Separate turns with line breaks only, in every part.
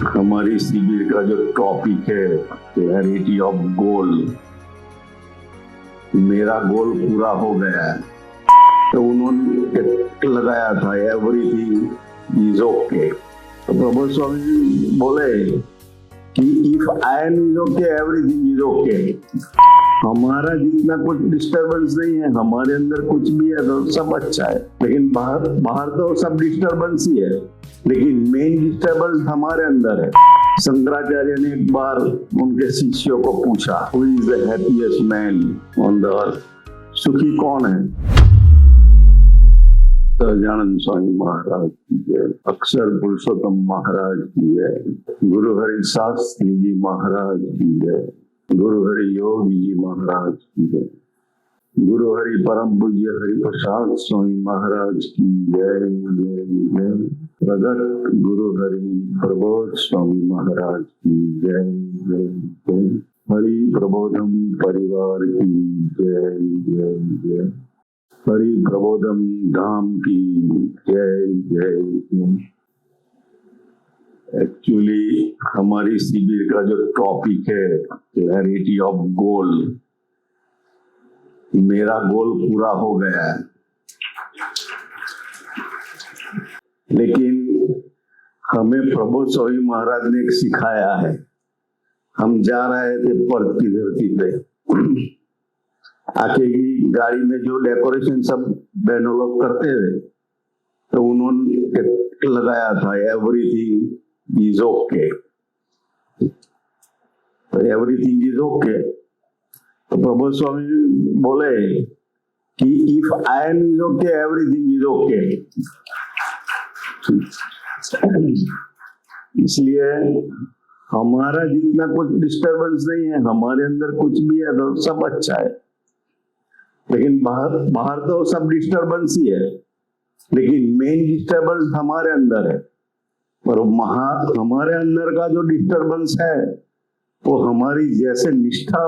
हमारी शिविर का जो टॉपिक है क्लैरिटी ऑफ गोल, मेरा गोल पूरा हो गया है। तो उन्होंने लगाया था एवरीथिंग इज ओके। तो प्रभु स्वामी बोले कि if I am is okay everything is okay. हमारा जितना कुछ डिस्टरबेंस नहीं है, हमारे अंदर कुछ भी है तो सब अच्छा है, लेकिन बाहर तो सब डिस्टरबेंस ही है, लेकिन मेन डिस्टरबेंस हमारे अंदर है। शंकराचार्य ने एक बार उनके शिष्यों को पूछा, who is the happiest man on the earth? सुखी कौन है? सहजानंद स्वामी महाराज की जय, अक्षर पुरुषोत्तम महाराज की जय, गुरु हरि शास्त्री जी महाराज की जय, गुरु हरि योगी जी महाराज की जय, गुरु हरि परम पूज्य हरि प्रसाद स्वामी महाराज की जय जय जय, प्रगट गुरु हरि प्रबोध स्वामी महाराज की जय जय जय, हरि प्रबोधम परिवार की जय जय जय, हरि प्रबोधम धाम की जय जय जय। एक्चुअली हमारी शिविर का जो टॉपिक है क्लैरिटी ऑफ गोल, मेरा गोल पूरा हो गया है, लेकिन हमें प्रभु स्वामी महाराज ने एक सिखाया है। हम जा रहे थे पर्थ की धरती पे, आके की गाड़ी में जो डेकोरेशन सब बहनों लोग करते थे, तो उन्होंने लगाया था एवरीथिंग इज ओके। तो एवरीथिंग इज ओके। तो प्रभु स्वामी बोले कि if I am is okay everything is okay. इसलिए हमारा जितना कुछ डिस्टरबेंस नहीं है, हमारे अंदर कुछ भी है तो सब अच्छा है, लेकिन बाहर तो सब डिस्टरबेंस ही है, लेकिन मेन डिस्टरबेंस हमारे अंदर है। और हमारे अंदर का जो डिस्टरबेंस है वो हमारी जैसे निष्ठा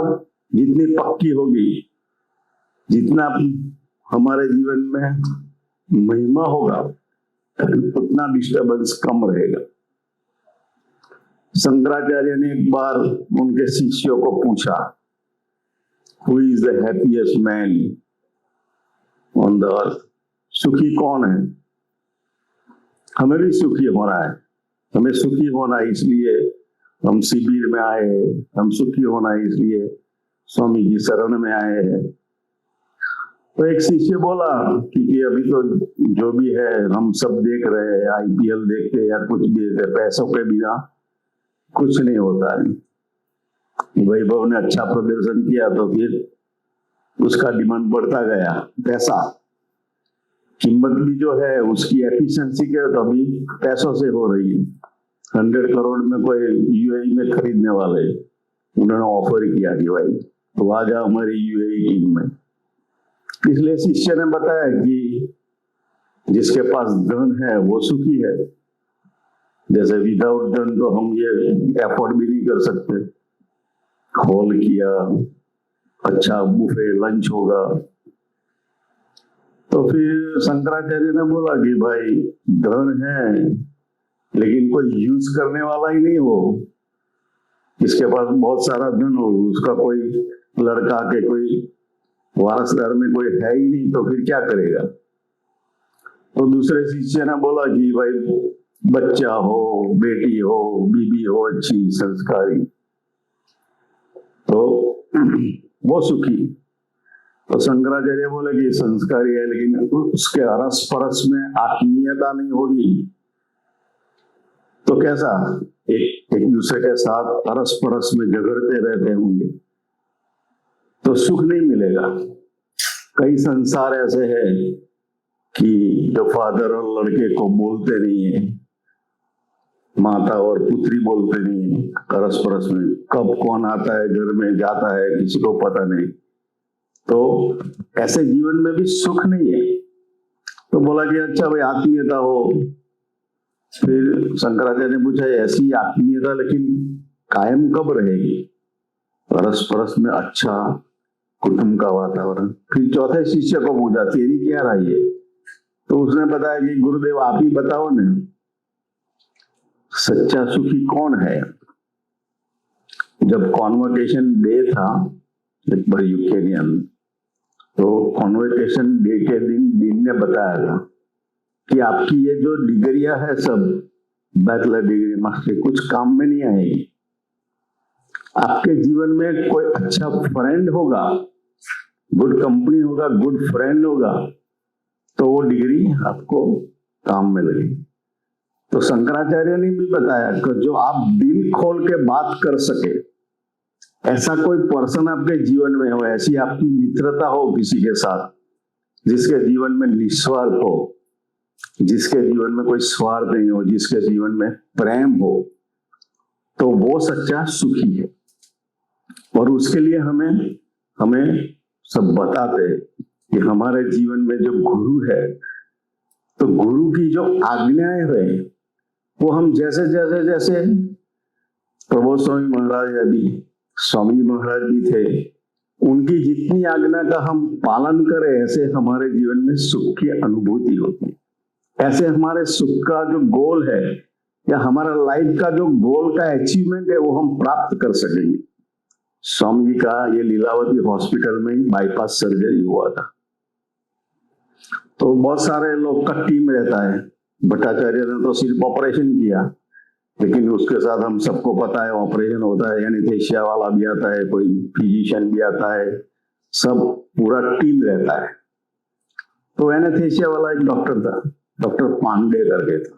जितनी पक्की होगी, जितना हमारे जीवन में महिमा होगा, उतना डिस्टरबेंस कम रहेगा। शंकराचार्य ने एक बार उनके शिष्यों को पूछा, who is the happiest man on the earth? सुखी कौन है? हमें भी सुखी होना है, हमें सुखी होना है, इसलिए हम शिविर में आए हैं। हम सुखी होना है इसलिए स्वामी जी शरण में आए हैं। तो एक शिष्य बोला कि अभी तो जो भी है हम सब देख रहे हैं, आईपीएल देखते या कुछ भी, पैसों के बिना कुछ नहीं होता है। वैभव ने अच्छा प्रदर्शन किया तो फिर उसका डिमांड बढ़ता गया, पैसा कीमत भी जो है उसकी एफिशिएंसी के तो अभी पैसों से हो रही है। 100 करोड़ में कोई यूएई में खरीदने वाले, उन्होंने ऑफर किया कि भाई तो आ जाओ हमारी यूएई टीम में। इसलिए शिष्य ने बताया कि जिसके पास धन है वो सुखी है, जैसे विदाउट धन तो हम ये एफोर्ड भी नहीं कर सकते। हॉल किया, अच्छा बुफे लंच होगा। तो फिर शंकराचार्य ने बोला कि भाई धन है, लेकिन कोई यूज करने वाला ही नहीं हो। जिसके पास बहुत सारा धन हो, उसका कोई लड़का के कोई वारसदार में कोई है ही नहीं, तो फिर क्या करेगा? तो दूसरे शिष्य ने बोला कि भाई बच्चा हो, बेटी हो, बीबी हो अच्छी संस्कारी, तो वो सुखी। तो शंकराचार्य बोले कि संस्कारी है, लेकिन उसके अरस परस में आत्मीयता नहीं होगी तो कैसा? एक दूसरे के साथ अरस परस में झगड़ते रहते होंगे तो सुख नहीं मिलेगा। कई संसार ऐसे हैं कि जो फादर और लड़के को बोलते नहीं है, माता और पुत्री बोलते नहीं है, अरस परस में कब कौन आता है घर में जाता है किसी को पता नहीं। तो ऐसे जीवन में भी सुख नहीं है। तो बोला कि अच्छा भाई आत्मीयता हो। फिर शंकराचार्य ने पूछा, ऐसी आत्मीयता लेकिन कायम कब रहेगी? परस परस में अच्छा कुटुंब का वातावरण। फिर चौथे शिष्य को पूछा, तेरी क्या राय है? तो उसने बताया कि गुरुदेव आप ही बताओ ना। सच्चा सुखी कौन है? जब कॉन्वोकेशन डे था एक बार यूके के अंदर, तो कॉन्वोकेशन डे के दिन ने बताया था कि आपकी ये जो डिग्रियां है सब बैचलर डिग्री मास्टर कुछ काम में नहीं आएगी। आपके जीवन में कोई अच्छा फ्रेंड होगा, गुड कंपनी होगा, गुड फ्रेंड होगा, तो वो डिग्री आपको काम में लगेगी। तो शंकराचार्य ने भी बताया कि जो आप दिल खोल के बात कर सके, ऐसा कोई पर्सन आपके जीवन में हो, ऐसी आपकी मित्रता हो किसी के साथ जिसके जीवन में निस्वार्थ हो, जिसके जीवन में कोई स्वार्थ नहीं हो, जिसके जीवन में प्रेम हो, तो वो सच्चा सुखी है। और उसके लिए हमें सब बताते हैं कि हमारे जीवन में जो गुरु है, तो गुरु की जो आज्ञाएं है वो हम जैसे जैसे जैसे प्रभु स्वामी महाराज अभी स्वामी जी महाराज भी थे, उनकी जितनी आज्ञा का हम पालन करें, ऐसे हमारे जीवन में सुख की अनुभूति होती है। ऐसे हमारे सुख का जो गोल है या हमारा लाइफ का जो गोल का अचीवमेंट है वो हम प्राप्त कर सकेंगे। स्वामी जी का ये लीलावती हॉस्पिटल में ही बाईपास सर्जरी हुआ था, तो बहुत सारे लोग का टीम रहता है। भट्टाचार्य ने तो सिर्फ ऑपरेशन किया, लेकिन उसके साथ हम सबको पता है ऑपरेशन होता है, एनेस्थीसिया वाला भी आता है, कोई फिजिशियन भी आता है, सब पूरा टीम रहता है। तो एनेस्थीसिया वाला एक डॉक्टर था, डॉक्टर पांडे करके था,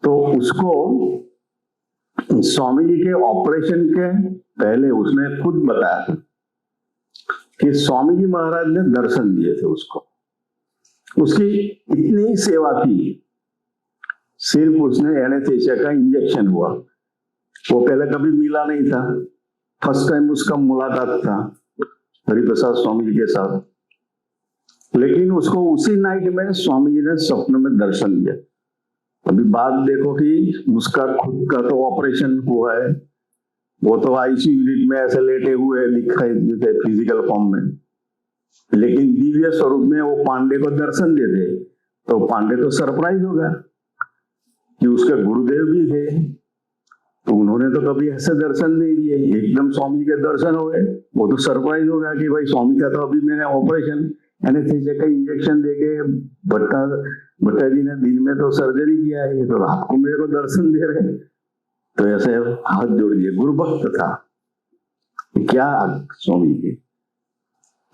तो उसको स्वामी जी के ऑपरेशन के पहले उसने खुद बताया था कि स्वामी जी महाराज ने दर्शन दिए थे उसको, उसकी इतनी सेवा की। सिर्फ उसने एनेस्थीसिया का इंजेक्शन हुआ, वो पहले कभी मिला नहीं था, फर्स्ट टाइम उसका मुलाकात था हरिप्रसाद स्वामी जी के साथ, लेकिन उसको उसी नाइट में स्वामी जी ने स्वप्न में दर्शन दिया। अभी बात देखो कि उसका खुद का तो ऑपरेशन हुआ है, वो तो आईसीयू यूनिट में ऐसे लेटे हुए दिखाई देते फिजिकल फॉर्म में, लेकिन दिव्य स्वरूप में वो पांडे को दर्शन देते, तो पांडे तो सरप्राइज हो गया कि उसके गुरुदेव भी थे, तो उन्होंने तो कभी ऐसे दर्शन नहीं दिए, एकदम स्वामी के दर्शन हो गए। वो तो सरप्राइज हो गया कि भाई स्वामी का तो अभी मैंने ऑपरेशन एनेस्थीसिया का इंजेक्शन देके भट्टा जी ने दिन में तो सर्जरी किया है, ये तो रात को मेरे को दर्शन दे रहे। तो ऐसे हाथ जोड़ दिए, गुरु भक्त था क्या स्वामी जी,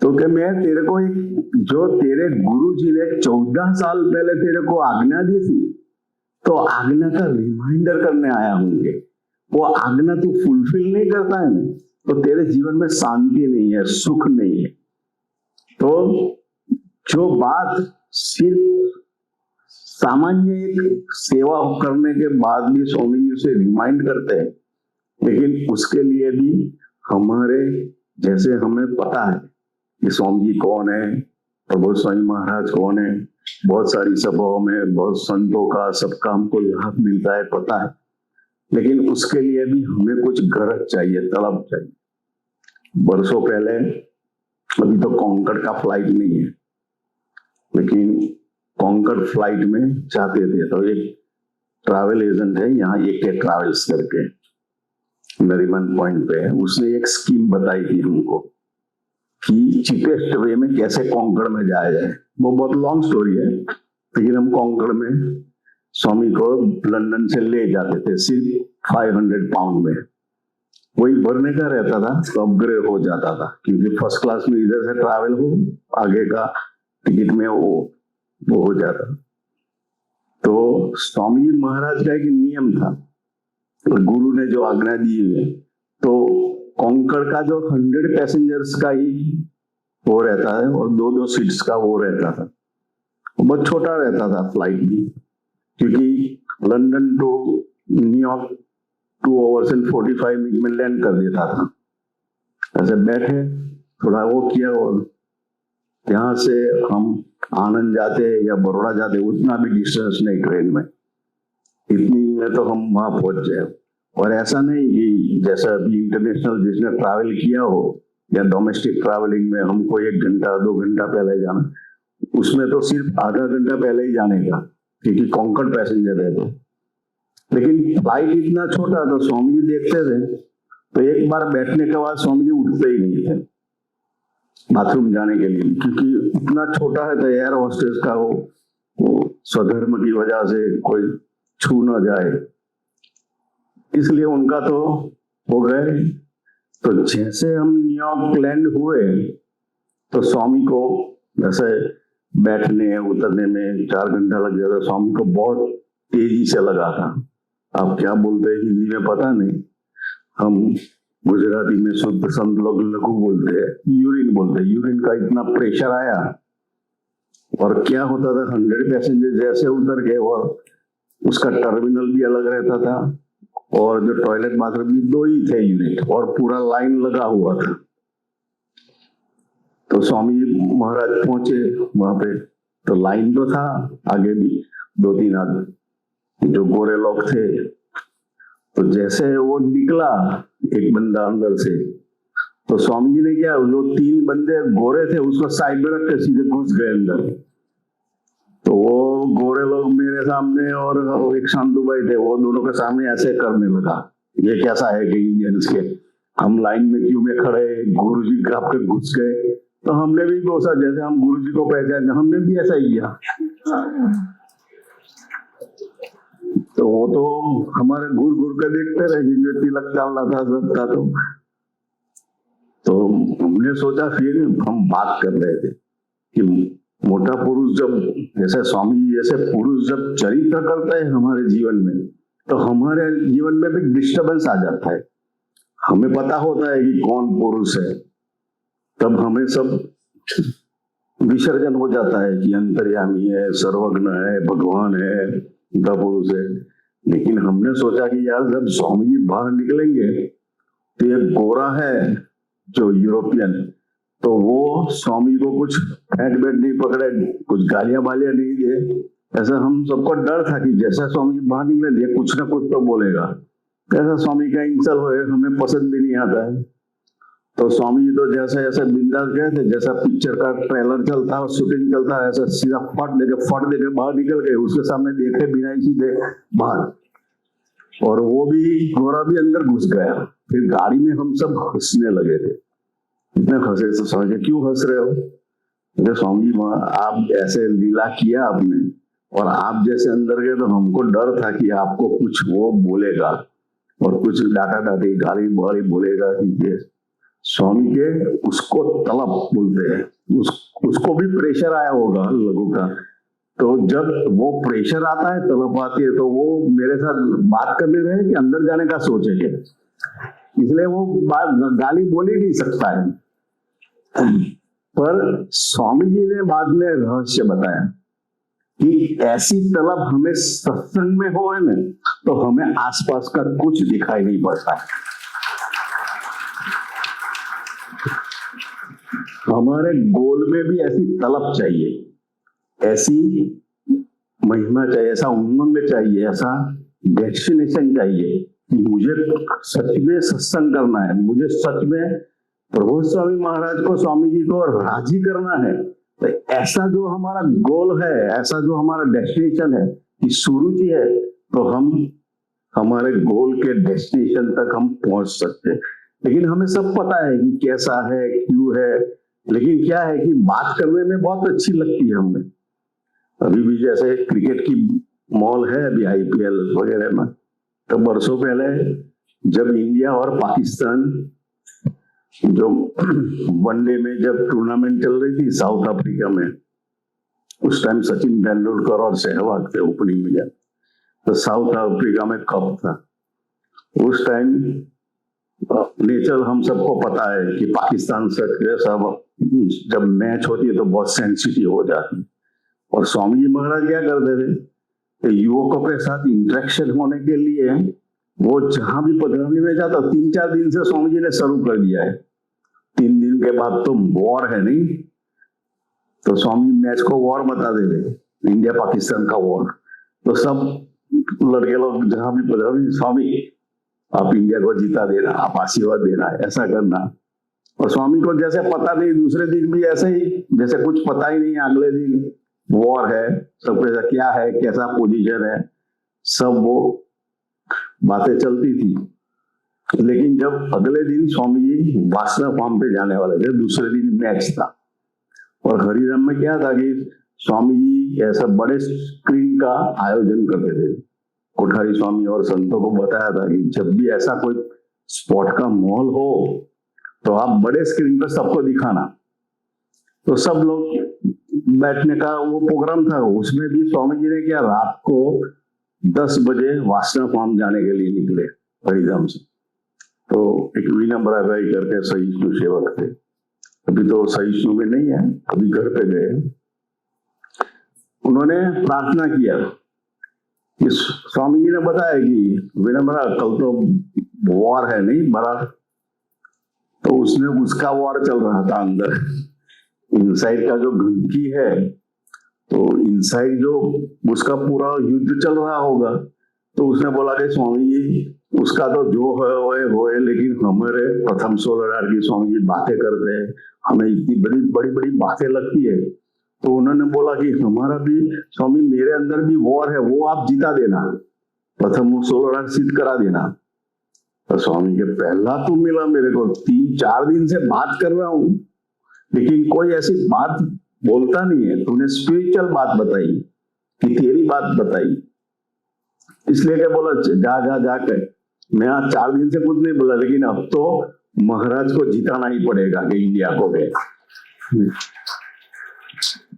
तो कि मैं तेरे को एक जो तेरे गुरु जी ने 14 साल पहले तेरे को आज्ञा दी थी, तो आज्ञा का रिमाइंडर करने आया होंगे। वो आज्ञा तू फुलफिल नहीं करता है ना, तो तेरे जीवन में शांति नहीं है, सुख नहीं है। तो जो बात सिर्फ सामान्य एक सेवा करने के बाद भी स्वामी जी उसे रिमाइंड करते हैं, लेकिन उसके लिए भी हमारे जैसे हमें पता है कि स्वामी जी कौन है, प्रभु स्वामी महाराज कौन है, बहुत सारी सभाओं में बहुत संतों का सबका हमको लाभ मिलता है, पता है, लेकिन उसके लिए भी हमें कुछ गरज चाहिए, तलब चाहिए। बरसों पहले, अभी तो कॉन्कॉर्ड का फ्लाइट नहीं है, लेकिन कॉन्कॉर्ड फ्लाइट में जाते थे, तो एक ट्रैवल एजेंट है यहाँ AK ट्रैवल्स करके नरीमन पॉइंट पे, उसने एक स्कीम बताई थी हमको कि चीपेस्ट वे में कैसे कॉन्कॉर्ड में जाया जाए। वो बहुत लॉन्ग स्टोरी है, लेकिन हम कॉन्कॉर्ड में स्वामी को लंदन से ले जाते थे सिर्फ 500 पाउंड में, वही भरने का रहता था, तो अपग्रेड हो जाता था, क्योंकि फर्स्ट क्लास में इधर से ट्रैवल हो, आगे का टिकट में वो हो जाता। तो स्वामी जी महाराज का एक नियम था, गुरु ने जो आज्ञा दी है, तो कॉन्कॉर्ड का जो 100 पैसेंजर्स का ही वो रहता है और 2-2 सीट्स का वो रहता था, बहुत छोटा रहता था फ्लाइट भी, क्योंकि London to New York 2 hours and 45 minutes में लैंड कर देता था। ऐसे बैठे थोड़ा वो किया, और यहाँ से हम आनंद जाते या बड़ौदा जाते, उतना भी डिस्टेंस नहीं ट्रेन में, इतनी में तो हम वहां पहुंच जाए। और ऐसा नहीं कि जैसा अभी इंटरनेशनल जिसने ट्रैवल किया हो या डोमेस्टिक ट्रैवलिंग में हमको 1 घंटा 2 घंटा पहले जाना, उसमें तो सिर्फ आधा घंटा पहले ही जाने का, क्योंकि कॉन्कॉर्ड पैसेंजर है। तो लेकिन फ्लाइट इतना छोटा, तो स्वामी जी देखते थे तो एक बार बैठने के बाद स्वामी जी उठते ही नहीं थे बाथरूम जाने के लिए, क्योंकि इतना छोटा है तो एयर होस्टेस का वो स्वधर्म की वजह से कोई छू ना जाए, इसलिए उनका तो हो गए। तो जैसे हम न्यूयॉर्क लैंड हुए तो स्वामी को जैसे बैठने उतरने में 4 घंटा लग गया था, स्वामी को बहुत तेजी से लगा था। आप क्या बोलते हैं हिंदी में पता नहीं, हम गुजराती में शुद्ध संत लोग लघु बोलते हैं, यूरिन बोलते हैं। यूरिन का इतना प्रेशर आया और क्या होता था, 100 पैसेंजर जैसे उतर गए और उसका टर्मिनल भी अलग रहता था और जो टॉयलेट बाथरूम भी 2 ही थे यूनिट और पूरा लाइन लगा हुआ था। तो स्वामी महाराज पहुंचे वहां पे, तो लाइन तो था, आगे भी 2-3 आदमी जो गोरे लोग थे। तो जैसे वो निकला एक बंदा अंदर से, तो स्वामी जी ने क्या, जो 3 बंदे गोरे थे उसको साइड में रख के सीधे घुस गए अंदर। तो वो गोरे लोग मेरे सामने और एक शांतु भाई थे, वो दोनों के सामने ऐसे करने लगा, ये कैसा है कि इंडियंस के हम लाइन में क्यों में खड़े, गुरु जी आपके घुस गए। तो हमने भी सोचा जैसे हम गुरु जी को पहचाने, हमने भी ऐसा ही किया। तो वो तो हमारे घूर घूर के देखते रहे, जो तिलक डालना था सब था। तो हमने सोचा, फिर हम बात कर रहे थे कि मोटा पुरुष जब, जैसे स्वामी जी जैसे पुरुष जब चरित्र करते हैं हमारे जीवन में, तो हमारे जीवन में भी डिस्टर्बेंस आ जाता है। हमें पता होता है कि कौन पुरुष है, तब हमें सब विसर्जन हो जाता है कि अंतर्यामी है, सर्वज्ञ है, भगवान है, मोटा पुरुष है। लेकिन हमने सोचा कि यार जब स्वामी जी बाहर निकलेंगे तो एक गोरा है जो यूरोपियन, तो वो स्वामी को कुछ फैट बैट नहीं पकड़े, कुछ गालियां बालियां नहीं दिए। ऐसा हम सबको डर था कि जैसा स्वामी जी बाहर निकले कुछ ना कुछ तो बोलेगा। कैसा स्वामी का इंसल्ट होए, हमें पसंद भी नहीं आता है। तो स्वामी जी तो जैसे ऐसे बिंदास गए थे, जैसा पिक्चर का ट्रेलर चलता है, शूटिंग चलता है, ऐसा सीधा फट देके बाहर निकल गए, उसके सामने देखे बिना ही सीधे बाहर। और वो भी गोरा भी अंदर घुस गया। फिर गाड़ी में हम सब हंसने लगे थे, इतने हंसे। तो समझे क्यों हंस रहे हो? तो स्वामी जी आप ऐसे लीला किया आपने, और आप जैसे अंदर गए तो हमको डर था कि आपको कुछ वो बोलेगा और कुछ डाटा डाटी गाली बाली बोलेगा कि ये स्वामी के उसको तलब बोलते हैं, उसको भी प्रेशर आया होगा लोगों का। तो जब वो प्रेशर आता है, तलब आती है, तो वो मेरे साथ बात करने रहे कि अंदर जाने का सोचेंगे, इसलिए वो बात गाली बोल ही नहीं सकता है। पर स्वामी जी ने बाद में रहस्य बताया कि ऐसी तलब हमें सत्संग में हो है ना, तो हमें आसपास का कुछ दिखाई नहीं पड़ता है। हमारे गोल में भी ऐसी तलब चाहिए, ऐसी महिमा चाहिए, ऐसा उमंग चाहिए, ऐसा डेस्टिनेशन चाहिए कि मुझे सच में सत्संग करना है, मुझे सच में प्रभु स्वामी महाराज को, स्वामी जी को राजी करना है। तो ऐसा जो हमारा गोल है, ऐसा जो हमारा डेस्टिनेशन है, कि सुरुचि है, तो हम हमारे गोल के डेस्टिनेशन तक हम पहुंच सकते हैं। लेकिन हमें सब पता है कि कैसा है, क्यों है, लेकिन क्या है कि बात करने में बहुत अच्छी लगती है हमें। अभी भी जैसे क्रिकेट की मॉल है अभी IPL वगैरह में, तो बरसों पहले जब इंडिया और पाकिस्तान जो वनडे में जब टूर्नामेंट चल रही थी साउथ अफ्रीका में, उस टाइम सचिन तेंदुलकर और सहवाग थे ओपनिंग में, तो साउथ अफ्रीका में कप था। उस टाइम नेचर हम सबको पता है कि पाकिस्तान से सब जब मैच होती है तो बहुत सेंसिटिव हो जाती है। और स्वामी जी महाराज क्या करते थे कि युवकों के साथ इंटरेक्शन होने के लिए वो जहां भी पधरावनी में जाता, 3-4 दिन से स्वामी जी ने शुरू कर दिया है। 3 दिन के बाद तो वॉर है नहीं, तो स्वामी मैच को वॉर बता देते, इंडिया पाकिस्तान का वॉर। तो सब लड़के लोग जहां भी पधरावनी, स्वामी आप इंडिया को जीता देना, आप आशीर्वाद देना, ऐसा करना। और स्वामी को जैसे पता नहीं, दूसरे दिन भी ऐसे ही, जैसे कुछ पता ही नहीं, अगले दिन वॉर है, सब कैसा क्या है, कैसा पोजीशन है, सब वो बातें चलती थी। लेकिन जब अगले दिन स्वामी जी वासना फार्म पे जाने वाले थे, दूसरे दिन मैच था, और हरिराम में क्या था कि स्वामी जी ऐसा बड़े स्क्रीन का आयोजन करते थे। कोठारी स्वामी और संतों को बताया था कि जब भी ऐसा कोई स्पोर्ट का माहौल हो तो आप बड़े स्क्रीन पर सबको दिखाना। तो सब लोग बैठने का वो प्रोग्राम था, उसमें भी स्वामी जी ने क्या रात को 10 बजे वासना फार्म जाने के लिए निकले हरिधाम से। तो एक विनम्र भाई करके सहिष्णु सेवक थे, अभी तो सहिष्णु में नहीं है, अभी घर पे गए। उन्होंने प्रार्थना किया कि स्वामी जी ने बताया कि विनम्र कल तो वॉर है नहीं बड़ा, तो उसमें उसका वॉर चल रहा था अंदर, इनसाइड का जो घंटी है, तो इनसाइड जो उसका पूरा युद्ध चल रहा होगा। तो उसने बोला कि स्वामी जी उसका तो जो है होए, लेकिन हमारे प्रथम 16 की स्वामी जी बातें करते हैं, हमें इतनी बड़ी बड़ी बड़ी बातें लगती है। तो उन्होंने बोला कि हमारा भी स्वामी, मेरे अंदर भी वॉर है, वो आप जीता देना, प्रथम 16 सिद्ध करा देना। तो स्वामी के पहला तो मिला मेरे को, 3-4 दिन से बात कर रहा हूं, लेकिन कोई ऐसी बात बोलता नहीं है। तूने स्पिरिचुअल बात बताई कि तेरी बात बताई, इसलिए क्या बोला जा जा जा कर। मैं आज 4 दिन से कुछ नहीं बोला, लेकिन अब तो महाराज को जिताना ही पड़ेगा कि इंडिया को गए।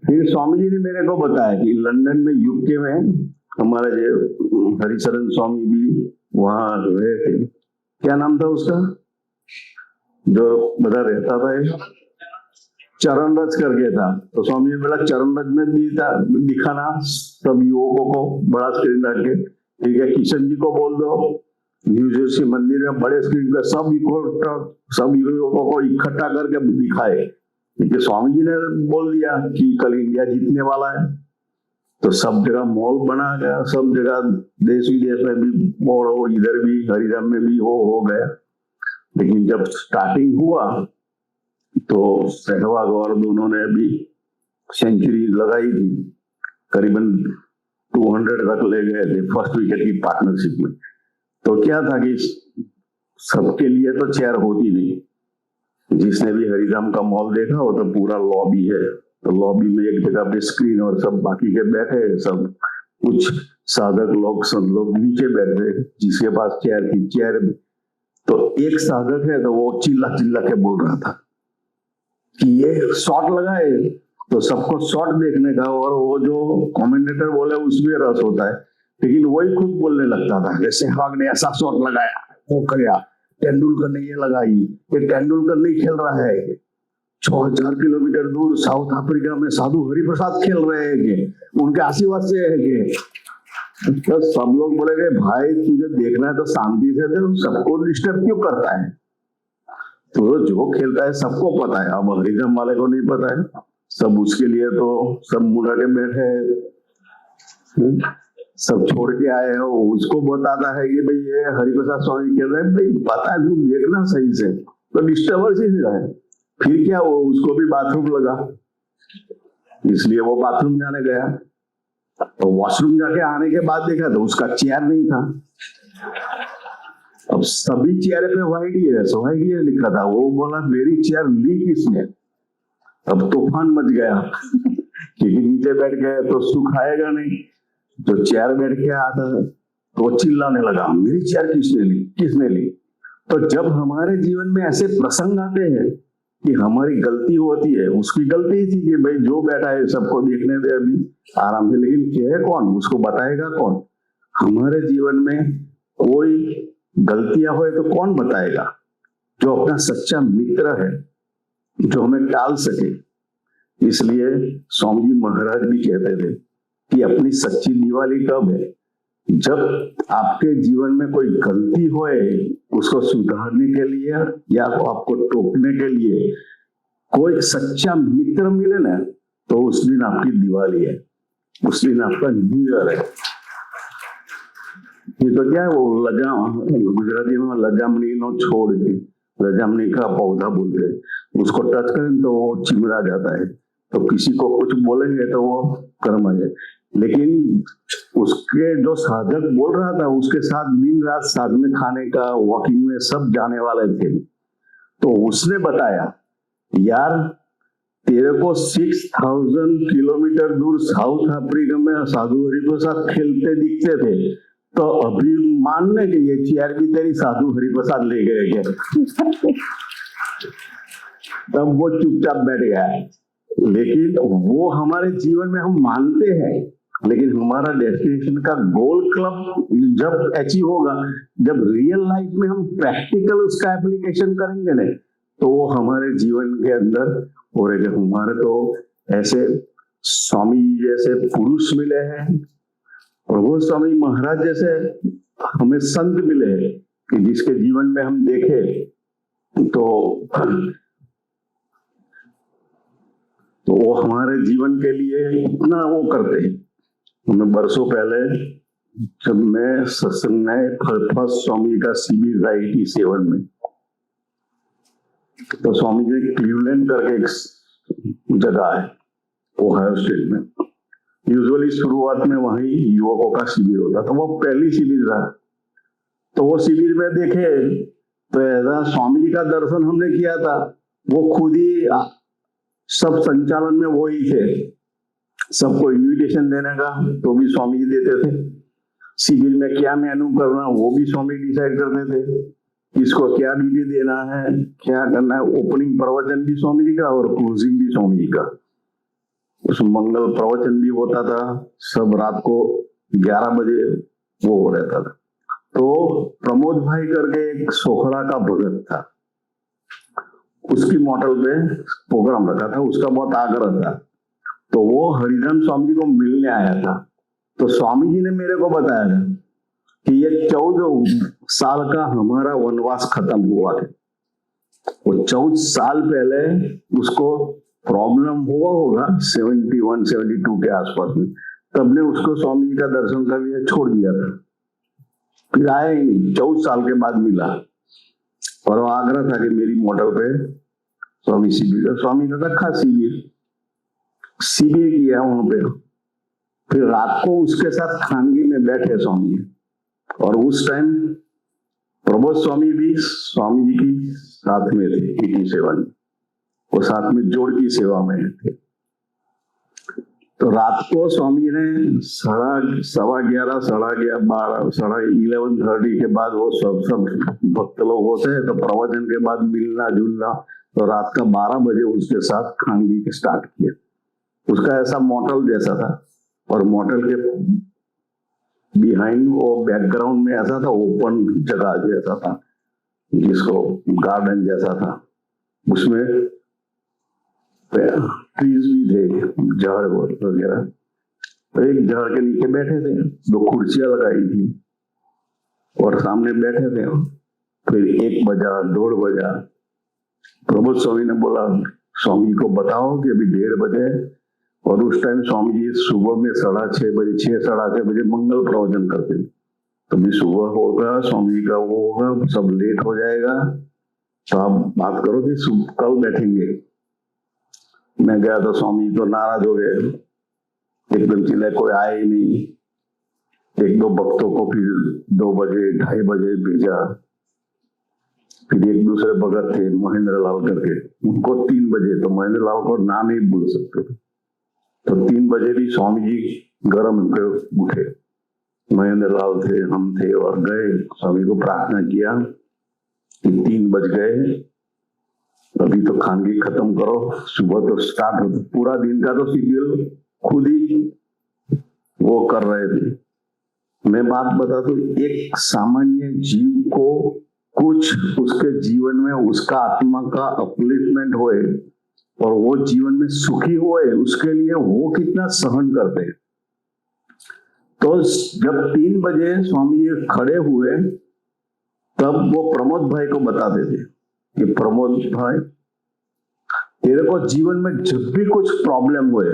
फिर स्वामी जी ने मेरे को बताया कि लंदन में यूके में हमारे जो हरिशरण स्वामी भी वहां रहे थे, क्या नाम था उसका जो बता रहता था, चरण रज करके था। तो स्वामी ने बोला चरण रज में भी दिखाना सब युवकों को बड़ा स्क्रीन रख के, ठीक है। किशन जी को बोल दो न्यू जर्सी मंदिर में बड़े स्क्रीन पे सब युवकों को इकट्ठा करके दिखाए, क्योंकि स्वामी जी ने बोल दिया कि कल इंडिया जीतने वाला है। तो सब जगह मॉल बना गया, सब जगह देश विदेश में भी मॉल हो, इधर भी हरिधाम में भी हो गया। लेकिन जब स्टार्टिंग हुआ तो सहवाग और दोनों ने भी सेंचुरी लगाई थी, करीबन 200 तक ले गए थे फर्स्ट विकेट की पार्टनरशिप में। तो क्या था कि सबके लिए तो चेयर होती नहीं, जिसने भी हरिधाम का मॉल देखा हो तो पूरा लॉबी है, तो लॉबी में एक जगह पे स्क्रीन और सब बाकी के बैठे, सब कुछ साधक लोग सब लोग नीचे बैठे, जिसके पास चेयर थी चेयर में। तो एक साधक है तो वो चिल्ला चिल्ला के बोल रहा था कि ये शॉट लगाए, तो सबको शॉट देखने का, और वो जो कमेंटेटर बोले उसमें रस होता है, लेकिन वही खुद बोलने लगता था कि सहवाग ने ऐसा शॉट लगाया, वो किया, तेंदुलकर ने ये लगाई, ये तेंदुलकर नहीं खेल रहा है, 6000 किलोमीटर दूर साउथ अफ्रीका में साधु हरिप्रसाद खेल रहे हैं, उनके आशीर्वाद से है कि। तो सब लोग बोले कि भाई तुझे देखना है तो शांति से दे, सबको डिस्टर्ब क्यों करता है? तो जो खेलता है सबको पता है, अब हरिधाम वाले को नहीं पता है, सब उसके लिए तो सब मुड़ा के बैठे हैं, सब छोड़ के आए हो, उसको बताता है कि भाई ये हरिप्रसाद स्वामी खेल रहे हैं, भाई पता है तू देखना सही से, तो डिस्टर्बेंस ही है। फिर क्या वो उसको भी बाथरूम लगा, इसलिए वो बाथरूम जाने गया, तो वॉशरूम जाके आने के बाद देखा तो उसका चेयर नहीं था। अब सभी चेयर पे व्हाइट ईयर लिखा था, वो बोला मेरी चेयर ली किसने? अब तूफान मच गया क्योंकि नीचे बैठ गए तो सुखाएगा नहीं, तो चेयर बैठ के आता तो चिल्लाने लगा मेरी चेयर किसने ली। तो जब हमारे जीवन में ऐसे प्रसंग आते हैं कि हमारी गलती होती है, उसकी गलती थी कि भाई जो बैठा है सबको देखने दे अभी आराम से, लेकिन क्या है कौन, उसको बताएगा कौन? हमारे जीवन में कोई गलतियां हुए तो कौन बताएगा? जो अपना सच्चा मित्र है, जो हमें टाल सके। इसलिए स्वामी जी महाराज भी कहते थे कि अपनी सच्ची दिवाली कब है? जब आपके जीवन में कोई गलती होए, उसको सुधारने के लिए या आपको टोकने के लिए कोई सच्चा मित्र मिले ना, तो उस दिन आपकी दिवाली है, उस दिन आपका न्यू ईयर है। ये तो क्या है, वो गुजराती में लजामनी नो छोड़ के, लजामनी का पौधा बोलते हैं, उसको टच करें तो वो चिमड़ा जाता है, तो किसी को कुछ बोलेंगे तो वो कर्म आ जाए। लेकिन उसके जो साधक बोल रहा था उसके साथ दिन रात साथ में खाने का, वॉकिंग में सब जाने वाले थे। तो उसने बताया, यार तेरे को 6000 किलोमीटर दूर साउथ अफ्रीका में साधु हरिप्रसाद खेलते दिखते थे, तो अभी मानने के ये चेयर भी तेरी साधु हरिप्रसाद ले गए क्या? तब वो चुपचाप बैठ गया। लेकिन वो हमारे जीवन में हम मानते हैं, लेकिन हमारा डेस्टिनेशन का गोल क्लब जब अचीव होगा, जब रियल लाइफ में हम प्रैक्टिकल उसका एप्लीकेशन करेंगे ना, तो वो हमारे जीवन के अंदर हो रहे। हमारे तो ऐसे स्वामी जी जैसे पुरुष मिले हैं, प्रभु स्वामी महाराज जैसे हमें संत मिले हैं कि जिसके जीवन में हम देखे तो वो हमारे जीवन के लिए इतना वो करते हैं। हमें बरसों पहले जब मैं सत्संग में फर्स्ट स्वामी का शिविर था 87 में, तो स्वामी जी क्लीवलैंड करके एक जगह है ओहायो स्टेट में। यूजुअली शुरुआत में वहीं युवकों का शिविर होता था, वो पहली शिविर था। तो वो शिविर में देखे तो ऐसा स्वामी जी का दर्शन हमने किया था, वो खुद ही सब संचालन में वो ही थे, सबको इन्विटेशन देने का तो भी स्वामी जी देते थे, शिविर में क्या मेनू करना वो भी स्वामी डिसाइड करते थे, किसको क्या ड्यूटी देना है, क्या करना है। ओपनिंग प्रवचन भी स्वामी जी का और क्लोजिंग भी स्वामी जी का। उस मंगल प्रवचन भी होता था, सब रात को 11 बजे वो हो रहता था। तो प्रमोद भाई करके एक सोखड़ा का भगत था, उसकी मॉडल पे प्रोग्राम रखा था, उसका बहुत आग्रह था। तो वो हरिधन स्वामी जी को मिलने आया था। तो स्वामी जी ने मेरे को बताया था कि ये 14 साल का हमारा वनवास खत्म हुआ है। वो 14 साल पहले उसको प्रॉब्लम हुआ होगा 71-72 के आसपास में, तब ने उसको स्वामी जी का दर्शन कर लिया, छोड़ दिया था। फिर आए 14 साल के बाद मिला और वो आग्रह था कि मेरी मॉडल पे स्वामी शिविर का, स्वामी ने रखा शिविर किया वहां पे। फिर रात को उसके साथ खानगी में बैठे स्वामी, और उस टाइम प्रबोध स्वामी भी स्वामी जी की साथ में थे 87, वो साथ में जोड़ की सेवा में थे। तो रात को स्वामी ने 11:30, 12:30 11:30 के बाद वो सब भक्त लोग होते हैं, तो प्रवचन के बाद मिलना जुलना, तो रात का 12 बजे उसके साथ खानगी के स्टार्ट किया। उसका ऐसा मॉडल जैसा था, और मॉडल के बिहाइंड वो बैकग्राउंड में ऐसा था, ओपन जगह जैसा था, जिसको गार्डन जैसा था, उसमें ट्रीज भी थे, झाड़ वगैरह। तो एक झाड़ के नीचे बैठे थे, 2 कुर्सियां लगाई थी और सामने बैठे थे। फिर 1 बजा, 2 बजा, प्रबोध स्वामी ने बोला स्वामी को बताओ कि अभी 1:30 बजे। और उस टाइम स्वामी जी सुबह में 6:30 बजे 6-6:30 बजे मंगल प्रवचन करते थे। तो भी सुबह होगा स्वामी जी का वो होगा, सब लेट हो जाएगा, तो आप बात करो कि कल बैठेंगे। मैं गया तो स्वामी तो नाराज हो गए, एकदम चिल्लाए, कोई आए ही नहीं। 1-2 भक्तों को फिर 2 बजे 2:30 बजे भेजा। फिर एक दूसरे भगत थे महेंद्र लाल करके, उनको 3 बजे, तो महेंद्र लाल को ना नहीं बोल सकते थे, तो 3 बजे भी स्वामी जी गर्म होकर उठे। महेंद्र लाल थे, हम थे, और गए स्वामी को प्रार्थना किया कि 3 बज गए, अभी तो खानगी खत्म करो, सुबह तो स्टार्ट हो। पूरा दिन का तो शेड्यूल खुद ही वो कर रहे थे। मैं बात बता दूं, एक सामान्य जीव को कुछ उसके जीवन में उसका आत्मा का अपलिफ्टमेंट होए और वो जीवन में सुखी होए, उसके लिए वो कितना सहन करते हैं। तो जब 3 बजे स्वामी जी खड़े हुए, तब वो प्रमोद भाई को बताते थे कि प्रमोद भाई, तेरे को जीवन में जब भी कुछ प्रॉब्लम हुए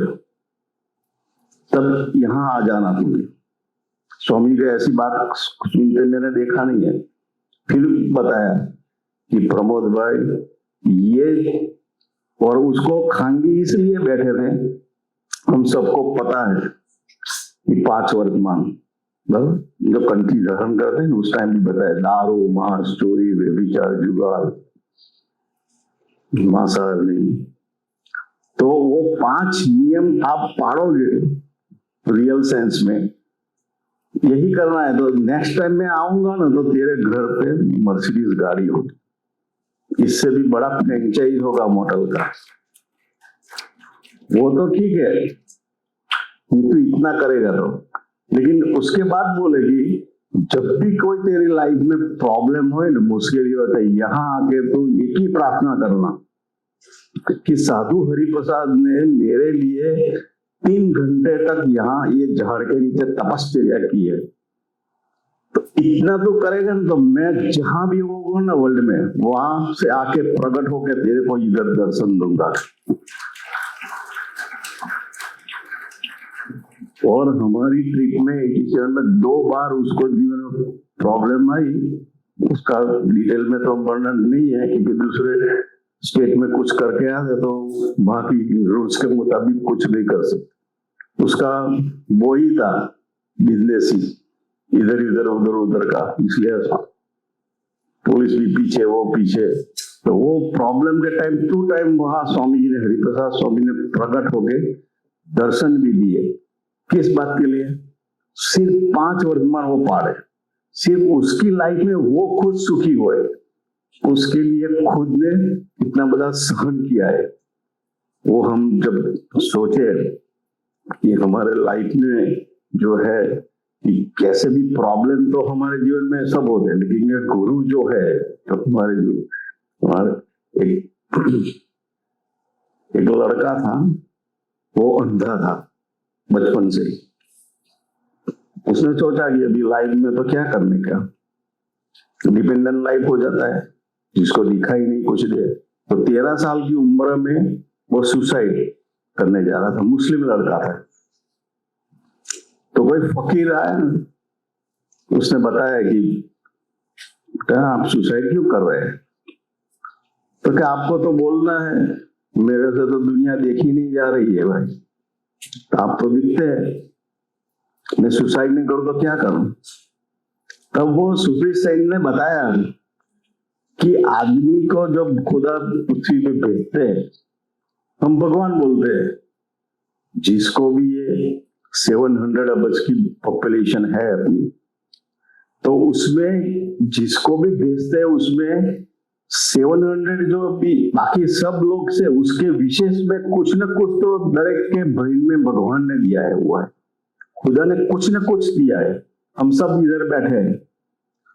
तब यहां आ जाना तुम्हें। स्वामी जी ऐसी बात सुनते मैंने देखा नहीं है। फिर बताया कि प्रमोद भाई ये, और उसको खानगी इसलिए बैठे थे, हम सबको पता है कि 5 वर्तमान जब कंठी धारण करते हैं उस टाइम भी बताया, दारू, मांस, चोरी, व्यभिचार, जुगार, मांसाहारी। तो वो 5 नियम आप पाड़ोगे रियल सेंस में, यही करना है। तो नेक्स्ट टाइम मैं आऊंगा ना तो तेरे घर पे मर्सिडीज गाड़ी होगी, इससे भी बड़ा फ्रेंचाइज होगा मॉडल का। वो तो ठीक है, ये तो इतना करेगा तो, लेकिन उसके बाद बोलेगी जब भी कोई तेरी लाइफ में प्रॉब्लम हो ना, मुश्किल होता है, यहाँ आके तू एक ही प्रार्थना करना कि साधु हरिप्रसाद ने मेरे लिए 3 घंटे तक यहाँ ये झाड़ के नीचे तपस्या की है। तो इतना तो करेगा ना, तो मैं जहां भी होगा ना वर्ल्ड में, वहां से आके प्रकट होकर तेरे को इधर दर्शन दूंगा। और हमारी ट्रिप में 87 में 2 बार उसको जीवन में प्रॉब्लम आई। उसका डिटेल में तो वर्णन नहीं है, क्योंकि दूसरे स्टेट में कुछ करके आते तो बाकी रूल्स के मुताबिक कुछ नहीं कर सकते। उसका वो ही था बिजनेस ही, इधर इधर उधर उधर का, इसलिए पुलिस भी पीछे, वो पीछे। तो वो प्रॉब्लम के टाइम 2 टाइम वहां स्वामी जी ने, हरिप्रसाद स्वामी ने प्रकट होके दर्शन भी दिए। किस बात के लिए? सिर्फ 5 वर्तमान वो पाड़े, सिर्फ उसकी लाइफ में वो खुद सुखी हुए, उसके लिए खुद ने इतना बड़ा सहन किया है। वो हम जब सोचे कि हमारे लाइफ में जो है कि कैसे भी प्रॉब्लम तो हमारे जीवन में सब होते हैं, लेकिन ये गुरु जो है, तो हमारे एक लड़का था, वो अंधा था बचपन से ही। उसने सोचा कि अभी लाइफ में तो क्या करने का, डिपेंडेंट लाइफ हो जाता है, जिसको दिखाई नहीं कुछ दे। तो 13 साल की उम्र में वो सुसाइड करने जा रहा था। मुस्लिम लड़का था। तो कोई फकीर आया, उसने बताया कि क्या आप सुसाइड क्यों कर रहे हैं? तो क्या आपको तो बोलना है, मेरे से तो दुनिया देखी नहीं जा रही है भाई, तो आप तो दिखते हैं, मैं सुसाइड नहीं करूं तो क्या करूं? तब वो सूफी सैन ने बताया कि आदमी को जब खुदा पृथ्वी पे भेजते हैं, हम भगवान बोलते हैं, जिसको भी ये 700 अरब की पॉपुलेशन है अपनी, तो उसमें जिसको भी भेजते हैं उसमें 700 जो भी बाकी सब लोग से उसके विशेष में कुछ न कुछ तो दरेक के ब्रेन में भगवान ने दिया है, हुआ है, खुदा ने कुछ न कुछ दिया है। हम सब इधर बैठे हैं,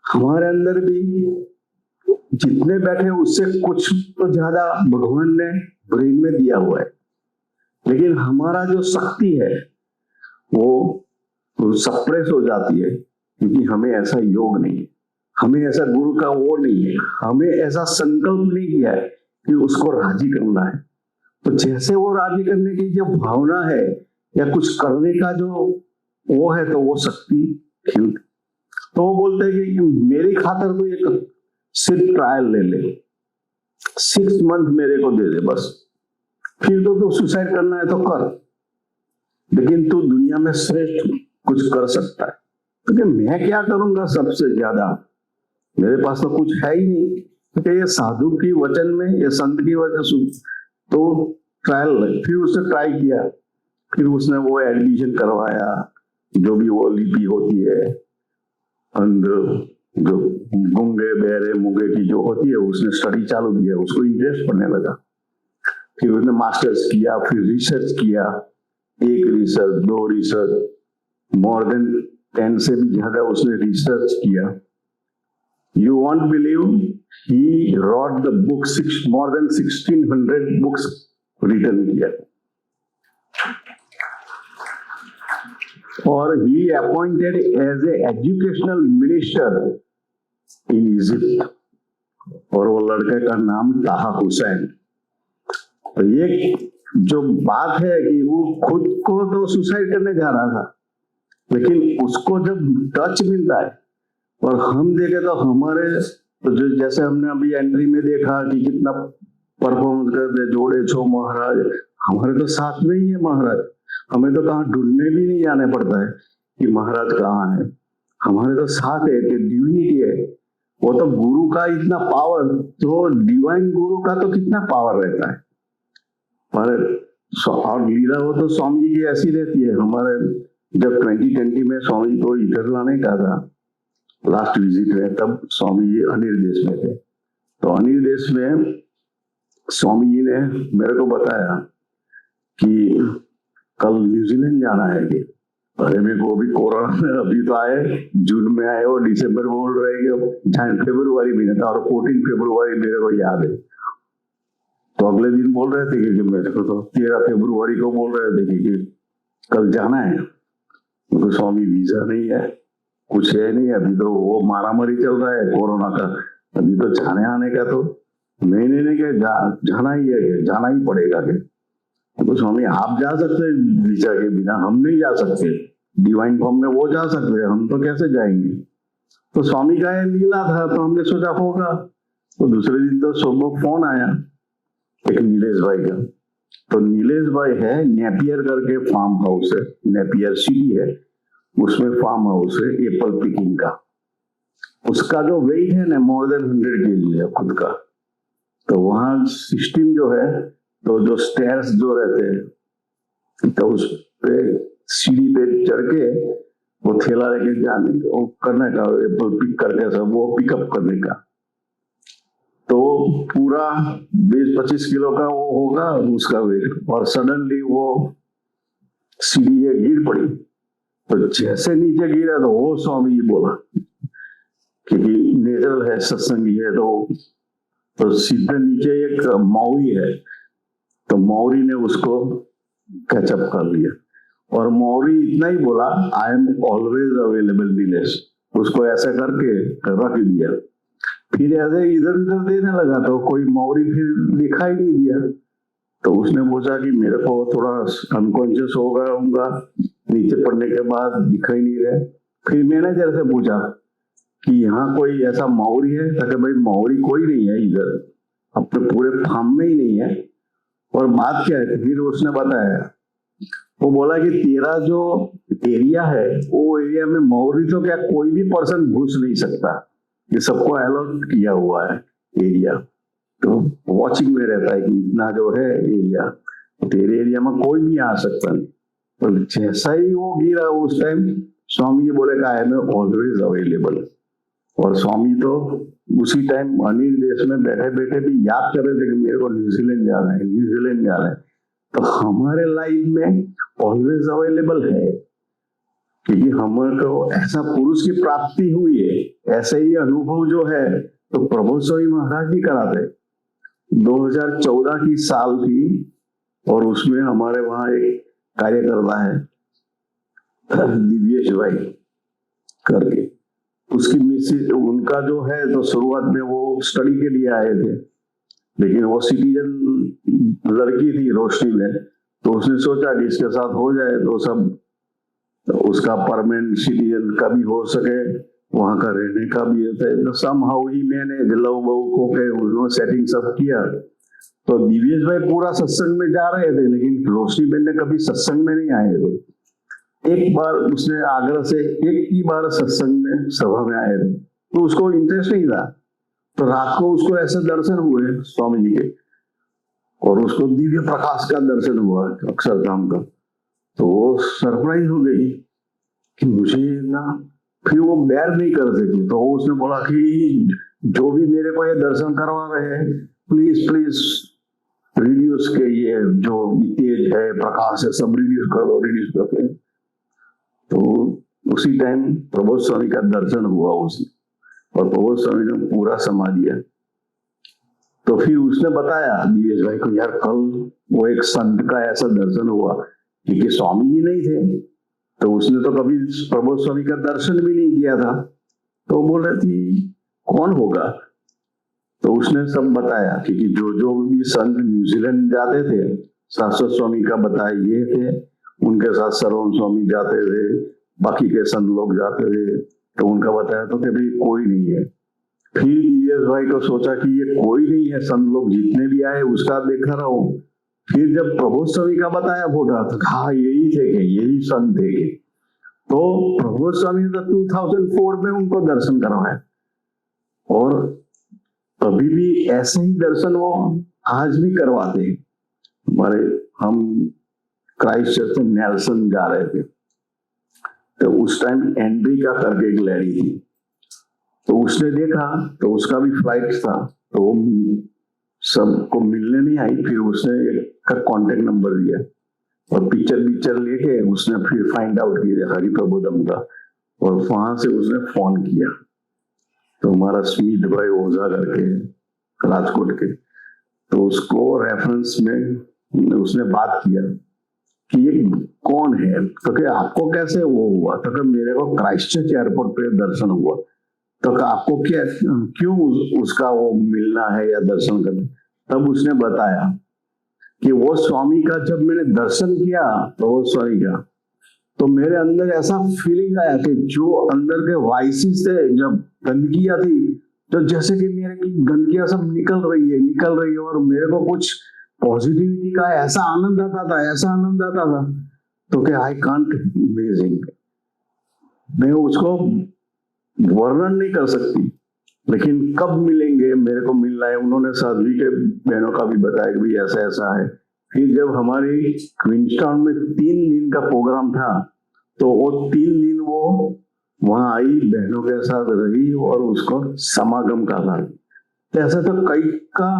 हमारे अंदर भी जितने बैठे उससे कुछ तो ज्यादा भगवान ने ब्रेन में दिया हुआ है। लेकिन हमारा जो शक्ति है वो सप्रेस हो जाती है, क्योंकि हमें ऐसा योग नहीं है, हमें ऐसा गुरु का वो नहीं है, हमें ऐसा संकल्प नहीं किया है कि उसको राजी करना है। तो जैसे वो राजी करने की जो भावना है या कुछ करने का जो वो है, तो वो शक्ति खिल। तो वो बोलते हैं कि मेरी खातर तो एक सिर्फ ट्रायल ले ले, 6 मंथ मेरे को दे दे बस, फिर तो सुसाइड करना है तो कर, लेकिन तू दुनिया में श्रेष्ठ कुछ कर सकता है। क्योंकि मैं क्या करूंगा सबसे ज्यादा, मेरे पास तो कुछ है ही नहीं। क्योंकि ये साधु की वचन में, ये संत की वचन, तो ट्रायल, फिर उसने ट्राई किया, फिर उसने वो एडमिशन करवाया, जो भी वो लिपि होती है अंदर, जो गूंगे बहरे मूंगे की जो होती है, उसने स्टडी चालू किया, उसको इंटरेस्ट पड़ने लगा। फिर उसने मास्टर्स किया, फिर रिसर्च किया, 1 रिसर्च 2 रिसर्च, मोर देन 10 से भी ज्यादा उसने रिसर्च किया। You won't believe, he wrote the book, more than 1600 books written किया। और he appointed as a educational minister in Egypt, और वो लड़के का नाम ताहा हुसैन। तो ये जो बात है कि वो खुद को तो सुसाइड करने जा रहा था, लेकिन उसको जब टच मिलता है और हम देखे तो हमारे, तो जैसे हमने अभी एंट्री में देखा कि कितना परफॉर्मेंस करते, जोड़े छो महाराज, हमारे तो साथ में ही है महाराज, हमें तो कहाँ ढूंढने भी नहीं जाने पड़ता है कि महाराज कहाँ है, हमारे तो साथ है कि डिविनिटी है। वो तो गुरु का इतना पावर, तो डिवाइन गुरु का तो कितना पावर रहता है। पर और लीला वो तो स्वामी जी की ऐसी रहती है। हमारे जब 2020 में स्वामी को इधर लाने का था, लास्ट विजिट है, तब स्वामी जी अनिर्देश में थे। तो अनिर्देश में स्वामी जी ने मेरे को बताया कि कल न्यूजीलैंड जाना है कि, अरे मेरे को अभी कोरोना में अभी तो आए, जून में आए और दिसंबर में बोल रहे कि फरवरी महीने था, और 14 फरवरी मेरे को याद है। तो अगले दिन बोल रहे थे कि मेरे को तो 13 फरवरी को बोल रहे थे कि कल जाना है। तो स्वामी वीजा नहीं है, कुछ है नहीं, अभी तो वो मारामारी चल रहा है कोरोना का, अभी तो जाने आने का तो नहीं के जाना ही है, जाना ही पड़ेगा के। तो स्वामी आप जा सकते हैं वीजा के बिना, हम नहीं जा सकते। डिवाइन फॉर्म में वो जा सकते हैं, हम तो कैसे जाएंगे। तो स्वामी का ये लीला था, तो हमने सोचा होगा। तो दूसरे दिन तो सुबह फोन आया एक नीलेश भाई का। तो नीलेश भाई है, नेपियर करके फार्म हाउस है, नेपियर सिटी है, उसमें फार्म हाउस है एप्पल पिकिंग का। उसका जो वेट है ना मोर देन 100 kg है खुद का। तो वहां सिस्टम जो है, तो जो स्टेयर्स जो रहते हैं, तो उस पे सीढ़ी पे चढ़ के वो थैला लेके जाने का, वो करने का, एप्पल पिक करके सब वो पिकअप करने का। तो पूरा 20-25 किलो का वो होगा उसका वेट, और सडनली वो सीढ़ी गिर पड़ी। तो जैसे नीचे गिरा तो वो स्वामी जी बोला, क्योंकि नेचुरल है, सत्संगी है, तो सीधे नीचे एक मौरी है, तो मौरी ने उसको कैचअप कर लिया। और मौरी इतना ही बोला, I am always available Nilesh, उसको ऐसा करके रख दिया। फिर ऐसे इधर उधर देने लगा, तो कोई मौरी फिर दिखाई नहीं दिया। तो उसने पूछा कि मेरे को थोड़ा अनकॉन्शियस हो गया होगा, नीचे पड़ने के बाद दिखाई नहीं रहे। फिर मैनेजर से पूछा कि यहाँ कोई ऐसा मौरी है? ताकि भाई मौरी कोई नहीं है इधर, अपने पूरे फार्म में ही नहीं है। और बात क्या है, फिर उसने बताया, वो बोला कि तेरा जो एरिया है, वो एरिया में मौरी तो क्या कोई भी पर्सन घुस नहीं सकता, ये सबको अलॉट किया हुआ है एरिया, तो वॉचिंग में रहता है कि इतना जो है एरिया, तेरे एरिया में कोई भी आ सकता नहीं। तो जैसा ही वो गिरा उस टाइम स्वामी जी बोले आई एम ऑलवेज अवेलेबल। और स्वामी तो उसी टाइम अनिर्देश में बैठे बैठे भी याद कर रहे थे कि मेरे को न्यूजीलैंड जाना है, न्यूजीलैंड जाना है। तो हमारे लाइफ में ऑलवेज अवेलेबल है, क्योंकि हमको ऐसा पुरुष की प्राप्ति हुई है, ऐसे ही अनुभव जो है तो प्रभु स्वामी महाराज भी कराते। 2014 की साल थी, और उसमें हमारे वहां एक कार्यकर्ता है दिव्येश भाई करके, उसकी मिसेज, उनका जो है, तो शुरुआत में वो स्टडी के लिए आए थे, लेकिन वो सिटीजन लड़की थी रोशनी में, तो उसने सोचा कि इसके साथ हो जाए तो सब, तो उसका परमानेंट सिटीजन का भी हो सके, वहां का रहने का भी होता है। तो समहाउ ही मैंने लव बहू को के उन्होंने सेटिंग सब किया। तो दिव्येश भाई पूरा सत्संग में जा रहे थे, लेकिन रोशनी बहन ने कभी सत्संग में नहीं आए थे। एक बार उसने आगरा से एक ही बार सत्संग में सभा में आए थे, तो उसको इंटरेस्ट नहीं था। तो रात को उसको ऐसे दर्शन हुए स्वामी जी के, और उसको दिव्य प्रकाश का दर्शन हुआ अक्षरधाम का। तो वो सरप्राइज हो गई कि मुझे ना, फिर वो बेयर नहीं कर सकी। तो उसने बोला कि जो भी मेरे को ये दर्शन करवा रहे हैं, प्लीज प्लीज रिड्यूस के, ये जो तेज है प्रकाश है सब रिड्यूस कर दो, रिड्यूस करके। तो उसी टाइम प्रभु स्वामी का दर्शन हुआ उसी, और प्रभु स्वामी ने पूरा समा दिया। तो फिर उसने बताया दिवेश भाई को, यार कल वो एक संत का ऐसा दर्शन हुआ, क्योंकि स्वामी जी नहीं थे, तो उसने तो कभी प्रभु स्वामी का दर्शन भी नहीं किया था। तो बोल रही थी कौन होगा? तो उसने सब बताया, क्योंकि जो जो भी संत न्यूजीलैंड जाते थे, शाश्वत स्वामी का बताया ये थे, उनके साथ सरवण स्वामी जाते थे, बाकी के संत लोग जाते थे, तो उनका बताया तो कभी कोई नहीं है। फिर दिव्येश भाई को सोचा कि ये कोई नहीं है, संत लोग जितने भी आए उसका देखा रहा हूं, फिर जब प्रभु स्वामी का बताया फोटो तो हाँ यही थे कि यही संत थे कि, तो प्रभु स्वामी ने 2004 में उनको दर्शन करवाया और अभी भी ऐसे ही दर्शन वो आज भी करवाते हैं। हमारे हम क्राइस्ट चर्च में नेल्सन जा रहे थे तो उस टाइम एंड्रिका करके एक लेडी थी, तो उसने देखा तो उसका भी फ्लाइट था तो वो सबको मिलने नहीं आई, फिर उसने एक का कांटेक्ट नंबर दिया और पिक्चर लेके उसने फिर फाइंड आउट किया हरि प्रबोधम का, और वहां से उसने फोन किया तो हमारा स्मित भाई ओझा करके राजकोट के, तो उसको रेफरेंस में उसने बात किया कि ये कौन है, तो क्या आपको कैसे वो हुआ, तो क्या मेरे को क्राइस्ट चर्च एयरपोर्ट पे दर्शन हुआ, तो आपको क्या क्यों उसका वो मिलना है या दर्शन करना। तब उसने बताया कि वो स्वामी का जब मैंने दर्शन किया तो वो स्वामी का, तो मेरे अंदर ऐसा फीलिंग आया कि जो अंदर के वाइसेस थे, जब गंदगियां थी, तो जैसे कि मेरे की गंदगियां सब निकल रही है और मेरे को कुछ पॉजिटिविटी का ऐसा आनंद आता था तो कि आई कांट इमेजिन, मैं उसको वर्णन नहीं कर सकती। लेकिन कब मिलेंगे, मेरे को मिलना है। उन्होंने साध्वी के बहनों का भी बताया कि भी ऐसा ऐसा है। फिर जब हमारी क्वींसटाउन में 3 दिन का प्रोग्राम था तो वो 3 दिन वो वहां आई, बहनों के साथ रही और उसको समागम का था। तो ऐसा तो कई का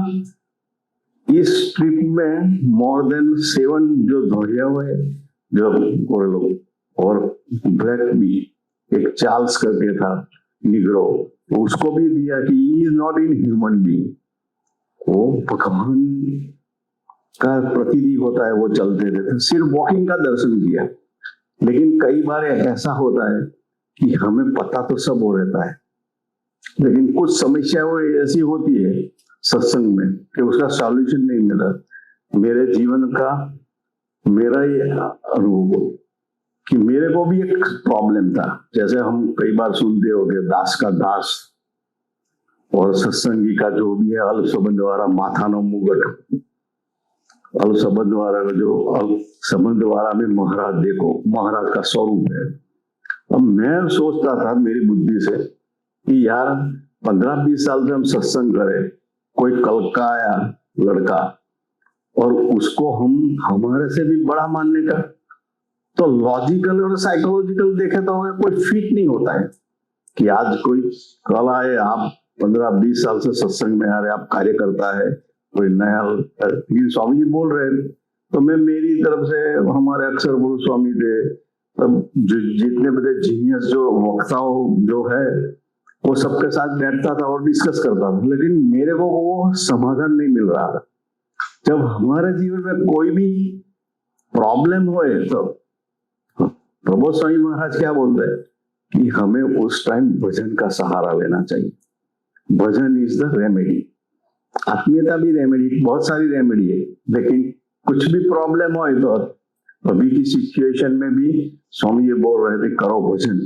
इस ट्रिप में मोर देन 7 जो दौड़िया हुए जो लोग, और ब्लैक भी एक चार्ल्स करके था निग्रो, उसको भी दिया कि he is not in human being, वो भगवान का प्रतीति होता है, वो चलते थे, सिर्फ वॉकिंग का दर्शन किया। लेकिन कई बार ऐसा होता है कि हमें पता तो सब हो रहता है, लेकिन कुछ समस्या वो ऐसी होती है सत्संग में कि उसका सॉल्यूशन नहीं मिला। मेरे जीवन का मेरा ये अनुभव कि मेरे को भी एक प्रॉब्लम था, जैसे हम कई बार सुनते हो गए दास का दास और सत्संगी का जो भी है अल संबंध वाला माथा नो मुगट, अल संबंध वाला जो अल संबंध वाला में महाराज देखो, महाराज का स्वरूप है। अब मैं सोचता था मेरी बुद्धि से कि यार 15-20 साल से हम सत्संग करें, कोई कल का आया लड़का और उसको हम हमारे से भी बड़ा मानने का, तो लॉजिकल और साइकोलॉजिकल देखे तो हमें कोई फिट नहीं होता है कि आज कोई कल आए, आप 15-20 साल से सत्संग में आ रहे, आप कार्य करता है कोई नया। स्वामी जी बोल रहे हैं तो मैं मेरी तरफ से, हमारे अक्षर गुरु स्वामी थे तब, जितने बड़े जीनियस जो वक्ताओं जो है वो सबके साथ बैठता था और डिस्कस करता था, लेकिन मेरे को वो समाधान नहीं मिल रहा था। जब हमारे जीवन में कोई भी प्रॉब्लम होए तो प्रभु स्वामी महाराज क्या बोलते हैं कि हमें उस टाइम भजन का सहारा लेना चाहिए। भजन इज द रेमेडी। आत्मीयता भी रेमेडी, बहुत सारी रेमेडी है, लेकिन कुछ भी प्रॉब्लम हो तो अभी की सिचुएशन में भी स्वामी जी बोल रहे थे करो भजन,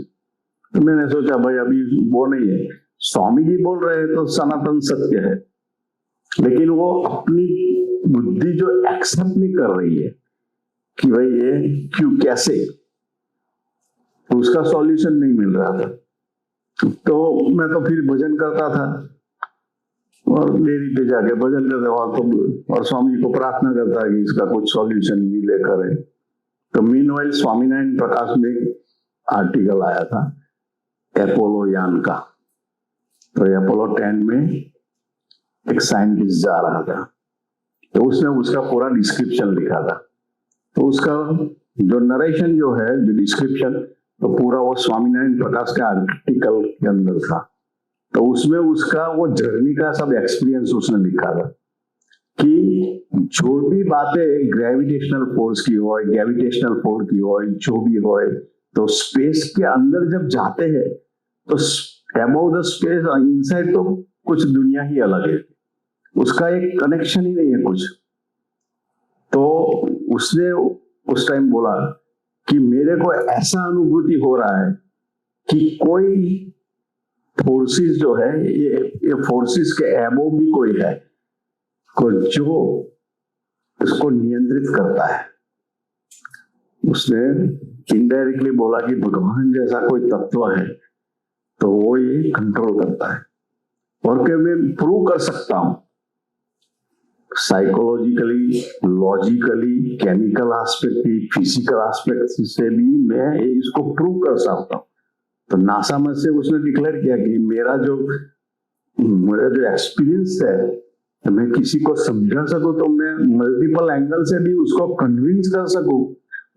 तो मैंने सोचा भाई अभी वो नहीं है, स्वामी जी बोल रहे हैं तो सनातन सत्य है, लेकिन वो अपनी बुद्धि जो एक्सेप्ट नहीं कर रही है कि भाई ये क्यों कैसे, तो उसका सॉल्यूशन नहीं मिल रहा था। तो मैं तो फिर भजन करता था और डेरी पे जाके भजन करते और स्वामी जी को प्रार्थना करता है कि इसका कुछ सॉल्यूशन मिले करे। तो मीनवाइल स्वामीनारायण प्रकाश में आर्टिकल आया था अपोलो यान का, तो अपोलो 10 में एक साइंटिस्ट जा रहा था, तो उसने उसका पूरा डिस्क्रिप्शन लिखा था। तो उसका जो नरेशन जो है, जो डिस्क्रिप्शन, तो पूरा वो स्वामीनारायण प्रकाश के आर्टिकल के अंदर था। तो उसमें उसका वो जर्नी का सब एक्सपीरियंस उसने लिखा था कि जो भी बातें ग्रेविटेशनल फोर्स की हो, जो भी हो, तो स्पेस के अंदर जब जाते हैं तो अबाउट द स्पेस इनसाइड तो कुछ दुनिया ही अलग है, उसका एक कनेक्शन ही नहीं है कुछ। तो उसने उस टाइम बोला कि मेरे को ऐसा अनुभूति हो रहा है कि कोई फोर्सेस जो है, ये फोर्सेस के एबो भी कोई है, जो उसको नियंत्रित करता है। उसने इनडायरेक्टली बोला कि भगवान जैसा कोई तत्व है तो वो ये कंट्रोल करता है, और क्या मैं प्रूव कर सकता हूं psychologically, logically, chemical aspect, physical aspect से भी मैं इसको प्रूव कर सकता हूं। तो नासा में से उसने डिक्लेयर किया कि मेरा जो एक्सपीरियंस है, तो मैं किसी को समझा सकूं, तो मैं मल्टीपल एंगल से भी उसको कन्विंस कर सकूं।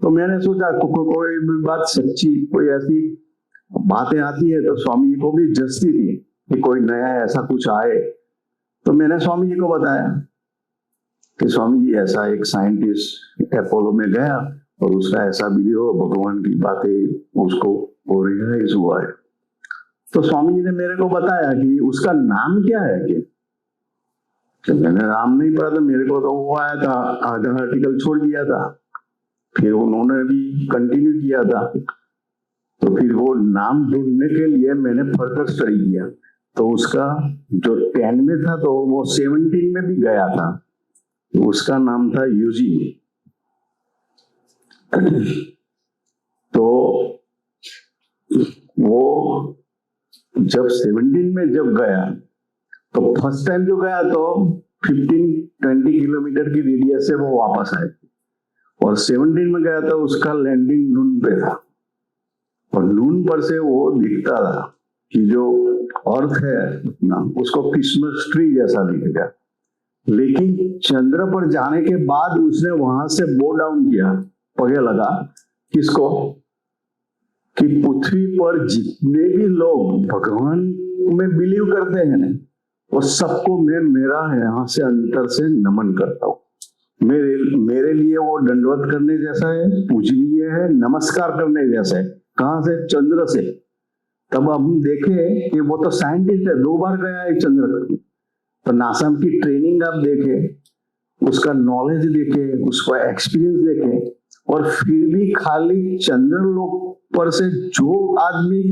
तो मैंने सोचा कोई भी बात सच्ची, कोई ऐसी बातें आती है तो स्वामी जी को भी जस्ती थी कि कोई नया ऐसा कुछ आए। तो मैंने स्वामी जी को बताया कि स्वामी जी ऐसा एक साइंटिस्ट अपोलो में गया और उसका ऐसा वीडियो भगवान की बातें उसको हो रियलाइज हुआ है। तो स्वामी जी ने मेरे को बताया कि उसका नाम क्या है। कि मैंने नाम नहीं पढ़ा था, मेरे को तो वो आया था, आधा आर्टिकल छोड़ दिया था, फिर उन्होंने भी कंटिन्यू किया था। तो फिर वो नाम ढूंढने के लिए मैंने फर्दर स्टडी किया, तो उसका जो 10 में था तो वो 17 में भी गया था। तो उसका नाम था यूजी। तो वो जब 17 में जब गया तो फर्स्ट टाइम जो गया तो 15-20 किलोमीटर की रेडियस से वो वापस आए, और 17 में गया तो उसका लैंडिंग नून पे था, और नून पर से वो दिखता था कि जो अर्थ है ना उसको क्रिसमस ट्री जैसा दिखेगा। लेकिन चंद्र पर जाने के बाद उसने वहां से बो डाउन किया, पगे लगा किसको, कि पृथ्वी पर जितने भी लोग भगवान में बिलीव करते हैं ना, वो सबको मैं मेरा यहाँ से अंतर से नमन करता हूँ। मेरे लिए वो दंडवत करने जैसा है, पूजनीय है, नमस्कार करने जैसा है। कहां से? चंद्र से। तब हम देखे कि वो तो साइंटिस्ट है, 2 बार गया है चंद्र पर। तो नासा की ट्रेनिंग आप देखे, उसका नॉलेज देखे, उसका एक्सपीरियंस देखे, और फिर भी खाली चंद्र लोक पर से जो आदमी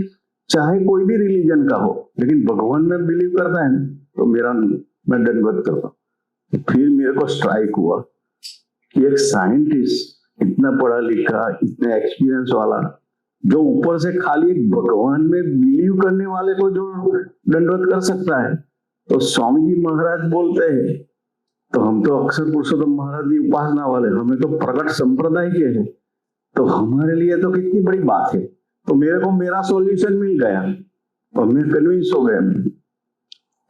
चाहे कोई भी रिलीजन का हो लेकिन भगवान में बिलीव करता है ना, तो मैं दंडवत करता हूँ। फिर मेरे को स्ट्राइक हुआ कि एक साइंटिस्ट इतना पढ़ा लिखा, इतना एक्सपीरियंस वाला, जो ऊपर से खाली एक भगवान में बिलीव करने वाले को जो दंडवत कर सकता है। तो स्वामी जी महाराज बोलते हैं, तो हम तो अक्षर पुरुषोत्तम महाराज की उपासना वाले, हमें तो प्रकट संप्रदाय के हैं, तो हमारे लिए तो कितनी बड़ी बात है। तो मेरे को मेरा सॉल्यूशन मिल गया और मैं कन्विंस हो गया।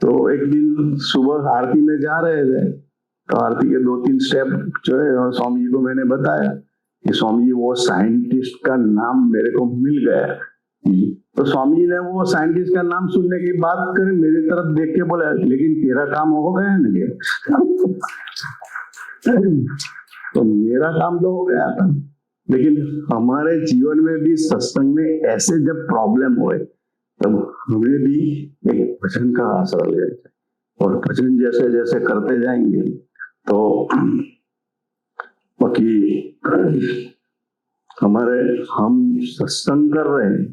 तो एक दिन सुबह आरती में जा रहे थे, तो आरती के 2-3 स्टेप जो है, और स्वामी जी को मैंने बताया कि स्वामी जी वो साइंटिस्ट का नाम मेरे को मिल गया। तो स्वामी जी ने वो साइंटिस्ट का नाम सुनने की बात करी, मेरी तरफ देख के बोला, लेकिन तेरा काम हो गया है ना। तो मेरा काम तो हो गया था, लेकिन हमारे जीवन में भी सत्संग में ऐसे जब प्रॉब्लम हुए तब हमें भी एक भजन का आसरा लेना चाहिए, और भजन जैसे जैसे करते जाएंगे तो बाकी हम सत्संग कर रहे हैं,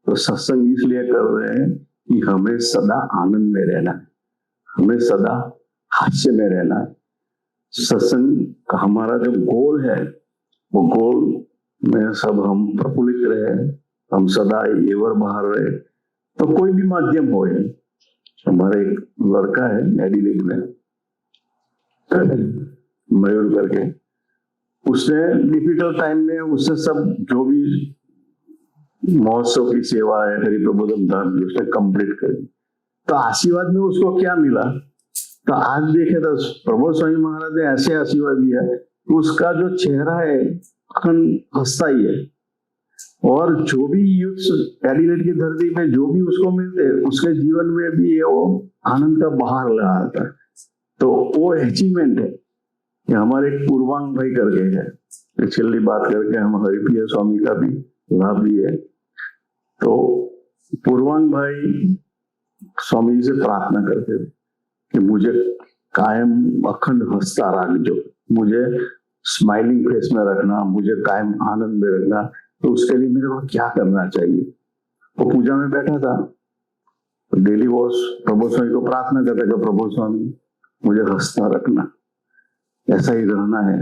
तो सत्संग इसलिए कर रहे हैं कि हमें सदा आनंद में रहना है, हमें सदा हास्य में रहना है। सत्संग का हमारा जो गोल है, वो गोल में सब हम प्रफुल्लित रहे, हम सदा एवर बाहर रहे। तो कोई भी माध्यम हो, हमारे एक लड़का है एडिलेड में, मयूर करके, उसने डिफिकल्ट टाइम में उससे सब जो भी महोत्सव की सेवा है, हरि प्रबोधन धाम की, उसने कंप्लीट कर दी। तो आशीर्वाद में उसको क्या मिला? तो आज देखे तो प्रभु स्वामी महाराज ने ऐसे आशीर्वाद दिया, उसका जो चेहरा है हंसता ही है, और जो भी यूथ एडिलेड की धरती पे जो भी उसको मिलते उसके जीवन में भी वो आनंद का बहार लगा आता है। तो वो अचीवमेंट है कि हमारे पूर्वांग भाई करके है, पिछली बात करके हम हरिप्रिय स्वामी का भी लाभ लिए। तो पूर्वांग भाई स्वामी जी से प्रार्थना करते थे कि मुझे कायम अखंड हंसता रखो, मुझे स्माइलिंग फेस में रखना, मुझे कायम आनंद में रखना। तो उसके लिए मेरे को क्या करना चाहिए? वो पूजा में बैठा था, तो डेली वो प्रभु स्वामी को प्रार्थना करता था, प्रभु स्वामी मुझे हंसता रखना। ऐसा ही रहना है।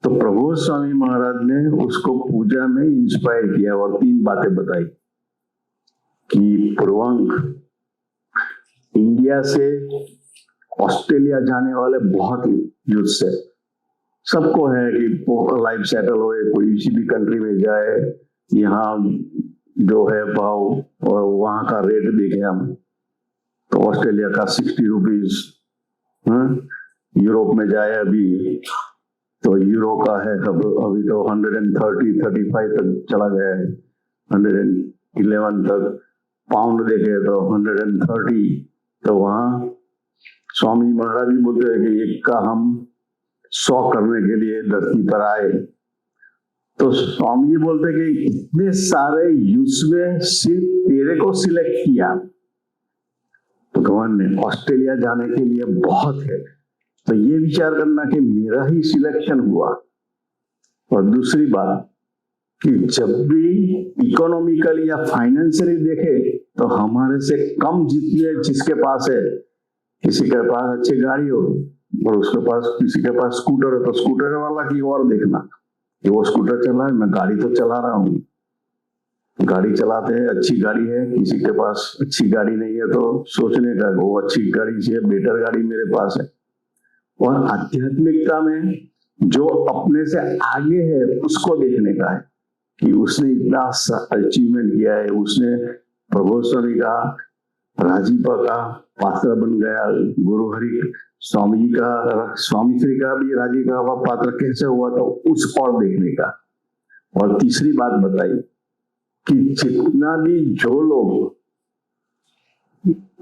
तो प्रभु स्वामी महाराज ने उसको पूजा में इंस्पायर किया और 3 बातें बताई कि पूर्वांग, इंडिया से ऑस्ट्रेलिया जाने वाले बहुत यूथ से सबको है कि लाइफ सेटल होए, कोई किसी भी कंट्री में जाए, यहाँ जो है भाव और वहां का रेट देखे हम तो ऑस्ट्रेलिया का 60 रुपीज, यूरोप में जाए अभी तो यूरो का है अभी तो 130-35 तक चला गया है, 111 तक। पाउंड देखे तो 130। तो वहां स्वामी महाराज भी बोलते हैं कि एक का हम 100 करने के लिए धरती पर आए। तो स्वामी जी बोलते कि इतने सारे यूथ में सिर्फ तेरे को सिलेक्ट किया भगवान ने ऑस्ट्रेलिया जाने के लिए बहुत है, तो ये विचार करना कि मेरा ही सिलेक्शन हुआ। और दूसरी बात कि जब भी इकोनॉमिकली या फाइनेंशियली देखे तो हमारे से कम जितने जिसके पास है, किसी के पास अच्छी गाड़ी हो और उसके पास किसी के पास स्कूटर है तो स्कूटर वाला की और देखना कि वो स्कूटर चला है, मैं गाड़ी तो चला रहा हूँ। गाड़ी चलाते हैं, अच्छी गाड़ी है, किसी के पास अच्छी गाड़ी नहीं है तो सोचने का वो अच्छी गाड़ी चाहिए, बेटर गाड़ी मेरे पास है। और आध्यात्मिकता में जो अपने से आगे है उसको देखने का है कि उसने इतना अचीवमेंट किया है, उसने प्रभु स्वामी का राजीपा का पात्र बन गया, गुरु हरि स्वामी जी का, स्वामी श्री का भी राजीपा का पात्र कैसे हुआ, तो उस और देखने का। और तीसरी बात बताई कि जितना भी जो लोग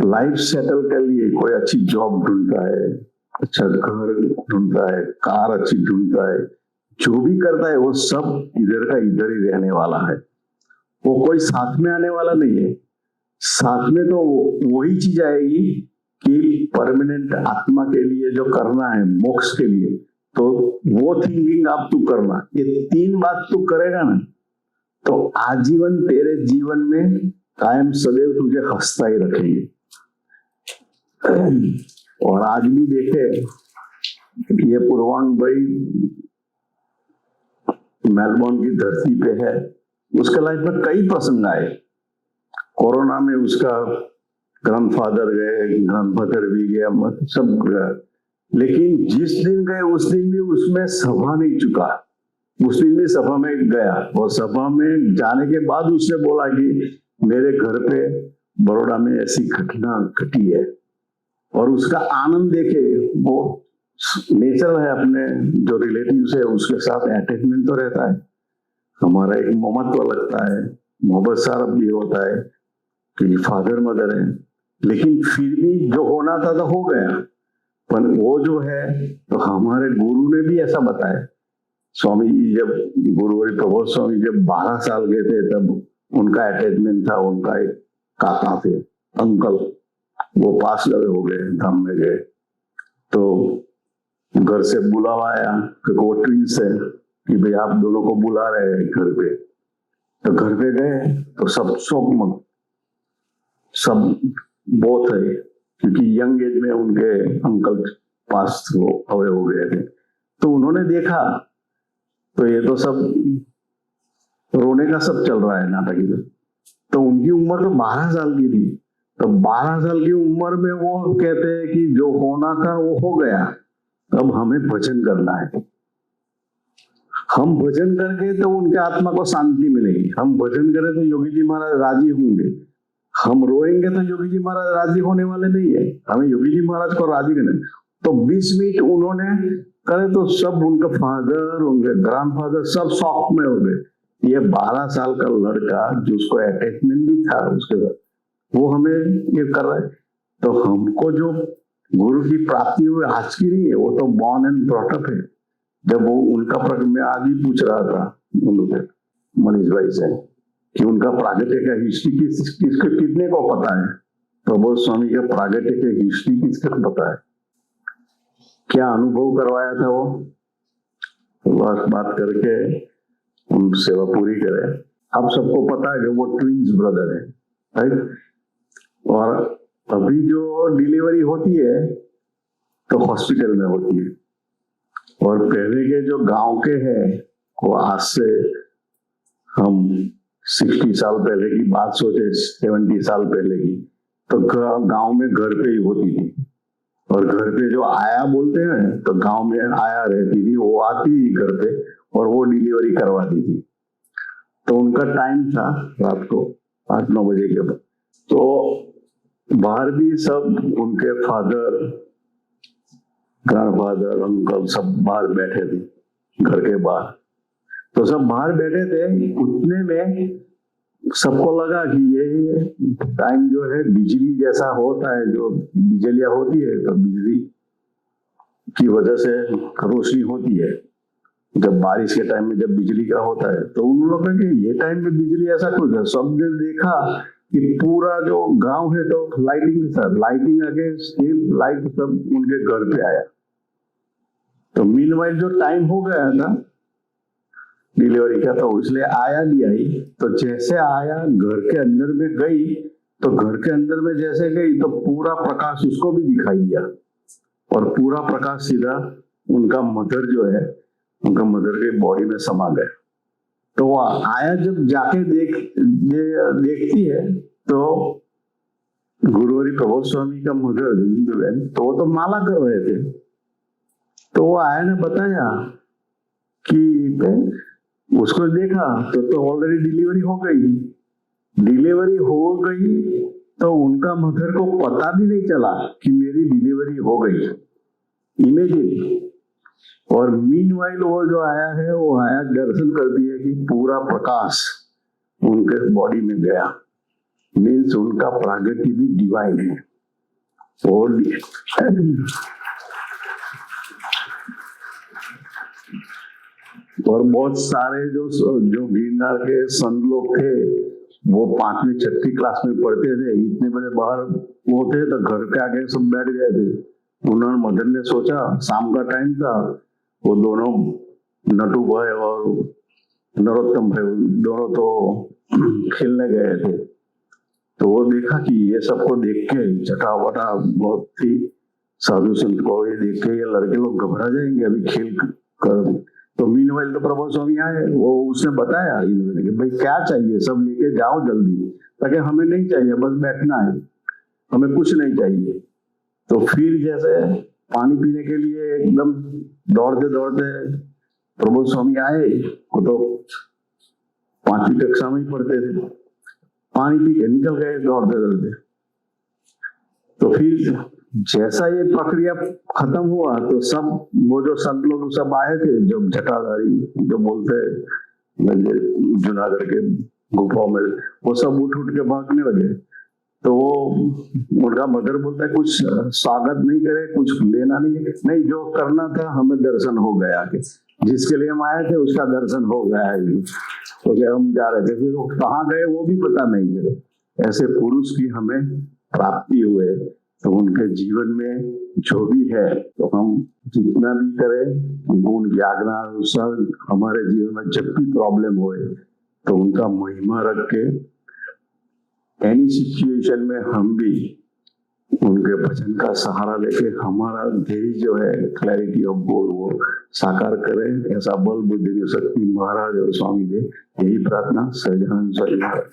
लाइफ सेटल कर लिए, कोई अच्छी जॉब ढूंढता है, अच्छा घर ढूंढता है, कार अच्छी ढूंढता है, जो भी करता है वो सब इधर का इधर ही रहने वाला है, वो कोई साथ में आने वाला नहीं है। साथ में तो वही चीज आएगी कि परमानेंट आत्मा के लिए जो करना है, मोक्ष के लिए, तो वो थिंकिंग आप तू करना। ये 3 बात तू करेगा ना तो आजीवन तेरे जीवन में कायम सदैव तुझे हंसता ही रखेंगे। और आज भी देखे ये पूर्वांग भाई मेलबोर्न की धरती पे है, उसके लाइफ में कई प्रसंग आए। कोरोना में उसका ग्रैंडफादर गए, ग्रैंडमदर भी गया, सब गया, लेकिन जिस दिन गए उस दिन भी उसमें सभा नहीं चुका। उस दिन भी सभा में गया और सभा में जाने के बाद उसने बोला कि मेरे घर पे बड़ौदा में ऐसी घटना घटी है। और उसका आनंद देखे, वो नेचर है, अपने जो रिलेटिव्स है उसके साथ अटैचमेंट तो रहता है, हमारा एक ममत्व लगता है, मोहब्बत सारब भी होता है कि फादर मदर है, लेकिन फिर भी जो होना था तो हो गया। पर वो जो है तो हमारे गुरु ने भी ऐसा बताया। स्वामी जी जब गुरु प्रभु स्वामी जब 12 साल के थे तब उनका अटैचमेंट था, उनका एक काका थे, अंकल, वो पास लगे हो गए, धाम में गए तो घर से बुलावा आया कि वो ट्विंस है कि भाई आप दोनों को बुला रहे हैं घर पे। तो घर पे गए तो सब शोक सब बहुत है, क्योंकि यंग एज में उनके अंकल पास अवे हो गए थे। तो उन्होंने देखा तो ये तो सब रोने का सब चल रहा है नाटक इधर। तो उनकी उम्र तो 12 साल की थी, तो 12 साल की उम्र में वो कहते हैं कि जो होना था वो हो गया, अब हमें भजन करना है। हम भजन करके तो उनके आत्मा को शांति मिलेगी, हम भजन करें तो योगी जी महाराज राजी होंगे, हम रोएंगे तो योगी जी महाराज राजी होने वाले नहीं है, हमें योगी जी महाराज को राजी करना। तो 20 मिनट उन्होंने करे तो सब उनके फादर, उनके ग्रैंडफादर सब शॉक में हो गए। ये 12 साल का लड़का जिसको अटैचमेंट भी था उसके साथ, वो हमें ये कर रहा है। तो हमको जो गुरु की प्राप्ति हुई आज की नहीं है, वो तो बॉर्न एंड ब्रॉट अप है। जब वो उनका मैं आज ही पूछ रहा था उनके मनीष भाई से कि उनका प्रागट्य का हिस्ट्री किसको कितने को पता है, प्रभु स्वामी का प्रागट्य के हिस्ट्री किसको पता है, क्या अनुभव करवाया था वो, बस बात करके उन सेवा पूरी करे। अब सबको पता है कि वो ट्विंस ब्रदर है, राइट। और अभी जो डिलीवरी होती है तो हॉस्पिटल में होती है, और पहले के जो गांव के हैं वो आज से हम 60 साल पहले की बात सोचे, 70 साल पहले की, तो गांव में घर पे ही होती थी। और घर पे जो आया बोलते हैं, तो गांव में आया रहती थी, वो आती थी घर पे और वो डिलीवरी करवाती थी। तो उनका टाइम था रात को 8-9 बजे के बाद। तो बाहर भी सब उनके फादर, ग्रैंडफादर, अंकल सब बाहर बैठे थे घर के बाहर। तो सब बाहर बैठे थे, उतने में सबको लगा कि ये टाइम जो है बिजली जैसा होता है, जो बिजलियां होती है, तो बिजली की वजह से रोशनी होती है जब बारिश के टाइम में, जब बिजली का होता है। तो उन लोगों ने ये टाइम में बिजली ऐसा कुछ है। सबने देखा कि पूरा जो गांव है तो लाइटिंग के साथ, लाइटिंग आगे सेम लाइट सब उनके घर पे आया। तो मीनवाइल जो टाइम हो गया था डिलीवरी का, तो इसलिए आया भी आई। तो जैसे आया घर के अंदर में गई, तो घर के अंदर में जैसे गई तो पूरा प्रकाश उसको भी दिखाई दिया, और पूरा प्रकाश सीधा उनका मदर जो है, उनका मदर के बॉडी में समा गया। तो वो आया जब जाके देखती है, तो गुरुहरि प्रभु स्वामी का मदर बहन, तो वो तो माला कर रहे थे। तो वो आया ने बताया कि उसको देखा तो ऑलरेडी डिलीवरी हो गई। डिलीवरी हो गई तो उनका मदर को पता भी नहीं चला कि मेरी डिलीवरी हो गई, इमेजिन। और मीनवाइल वो जो आया है, वो आया दर्शन कर दिए कि पूरा प्रकाश उनके बॉडी में गया। मीन्स उनका प्रागट्य भी डिवाइन है। और बहुत सारे जो गिरनार के संत लोग थे, वो 5वीं 6वीं क्लास में पढ़ते थे, इतने बड़े बाहर वो थे, तो घर के आगे सब बैठ गए थे। उन्होंने मदर ने सोचा, शाम का टाइम था, वो दोनों नटू भाई और नरोत्तम भाई दोनों तो खेलने गए थे। तो वो देखा कि ये सबको देख के चटावटा बहुत थी, साधु संत को ये देख के ये लड़के लोग घबरा जाएंगे अभी खेल कर। तो मीनवाइल तो प्रभु स्वामी आए, वो उसने बताया इन्होंने कि भाई क्या चाहिए, सब लेके जाओ जल्दी, ताकि हमें नहीं चाहिए, बस बैठना है, हमें कुछ नहीं चाहिए। तो फिर जैसे पानी पीने के लिए एकदम दौड़ते दौड़ते प्रभु स्वामी आए, वो तो 5वीं कक्षा में ही पढ़ते थे, पानी पी के निकल गए दौड़ते दौड़ते। तो फिर जैसा ये प्रक्रिया खत्म हुआ, तो सब वो जो संत लोग सब आए थे, जो जटाधारी जो बोलते हैं जूनागढ़ के गुफाओं में, वो सब उठ के भागने लगे। तो वो उनका मदर बोलता है, कुछ स्वागत नहीं करे, कुछ लेना नहीं, जो करना था हमें दर्शन हो गया, कि जिसके लिए हम आए थे उसका दर्शन हो गया है। तो क्या हम जा रहे थे, फिर वो कहाँ गए वो भी पता नहीं चले। ऐसे पुरुष की हमें प्राप्ति हुए। तो उनके जीवन में जो भी है, तो हम जितना भी करें, उनकी आज्ञा अनुसार हमारे जीवन में जब भी प्रॉब्लम होए, तो उनका महिमा रख के एनी सिचुएशन में हम भी उनके भजन का सहारा लेके हमारा धैर्य जो है, क्लैरिटी ऑफ गोल, वो साकार करें। ऐसा बल बुद्धि शक्ति महाराज और स्वामी दे, यही प्रार्थना सहजानंद स्वामी महाराज।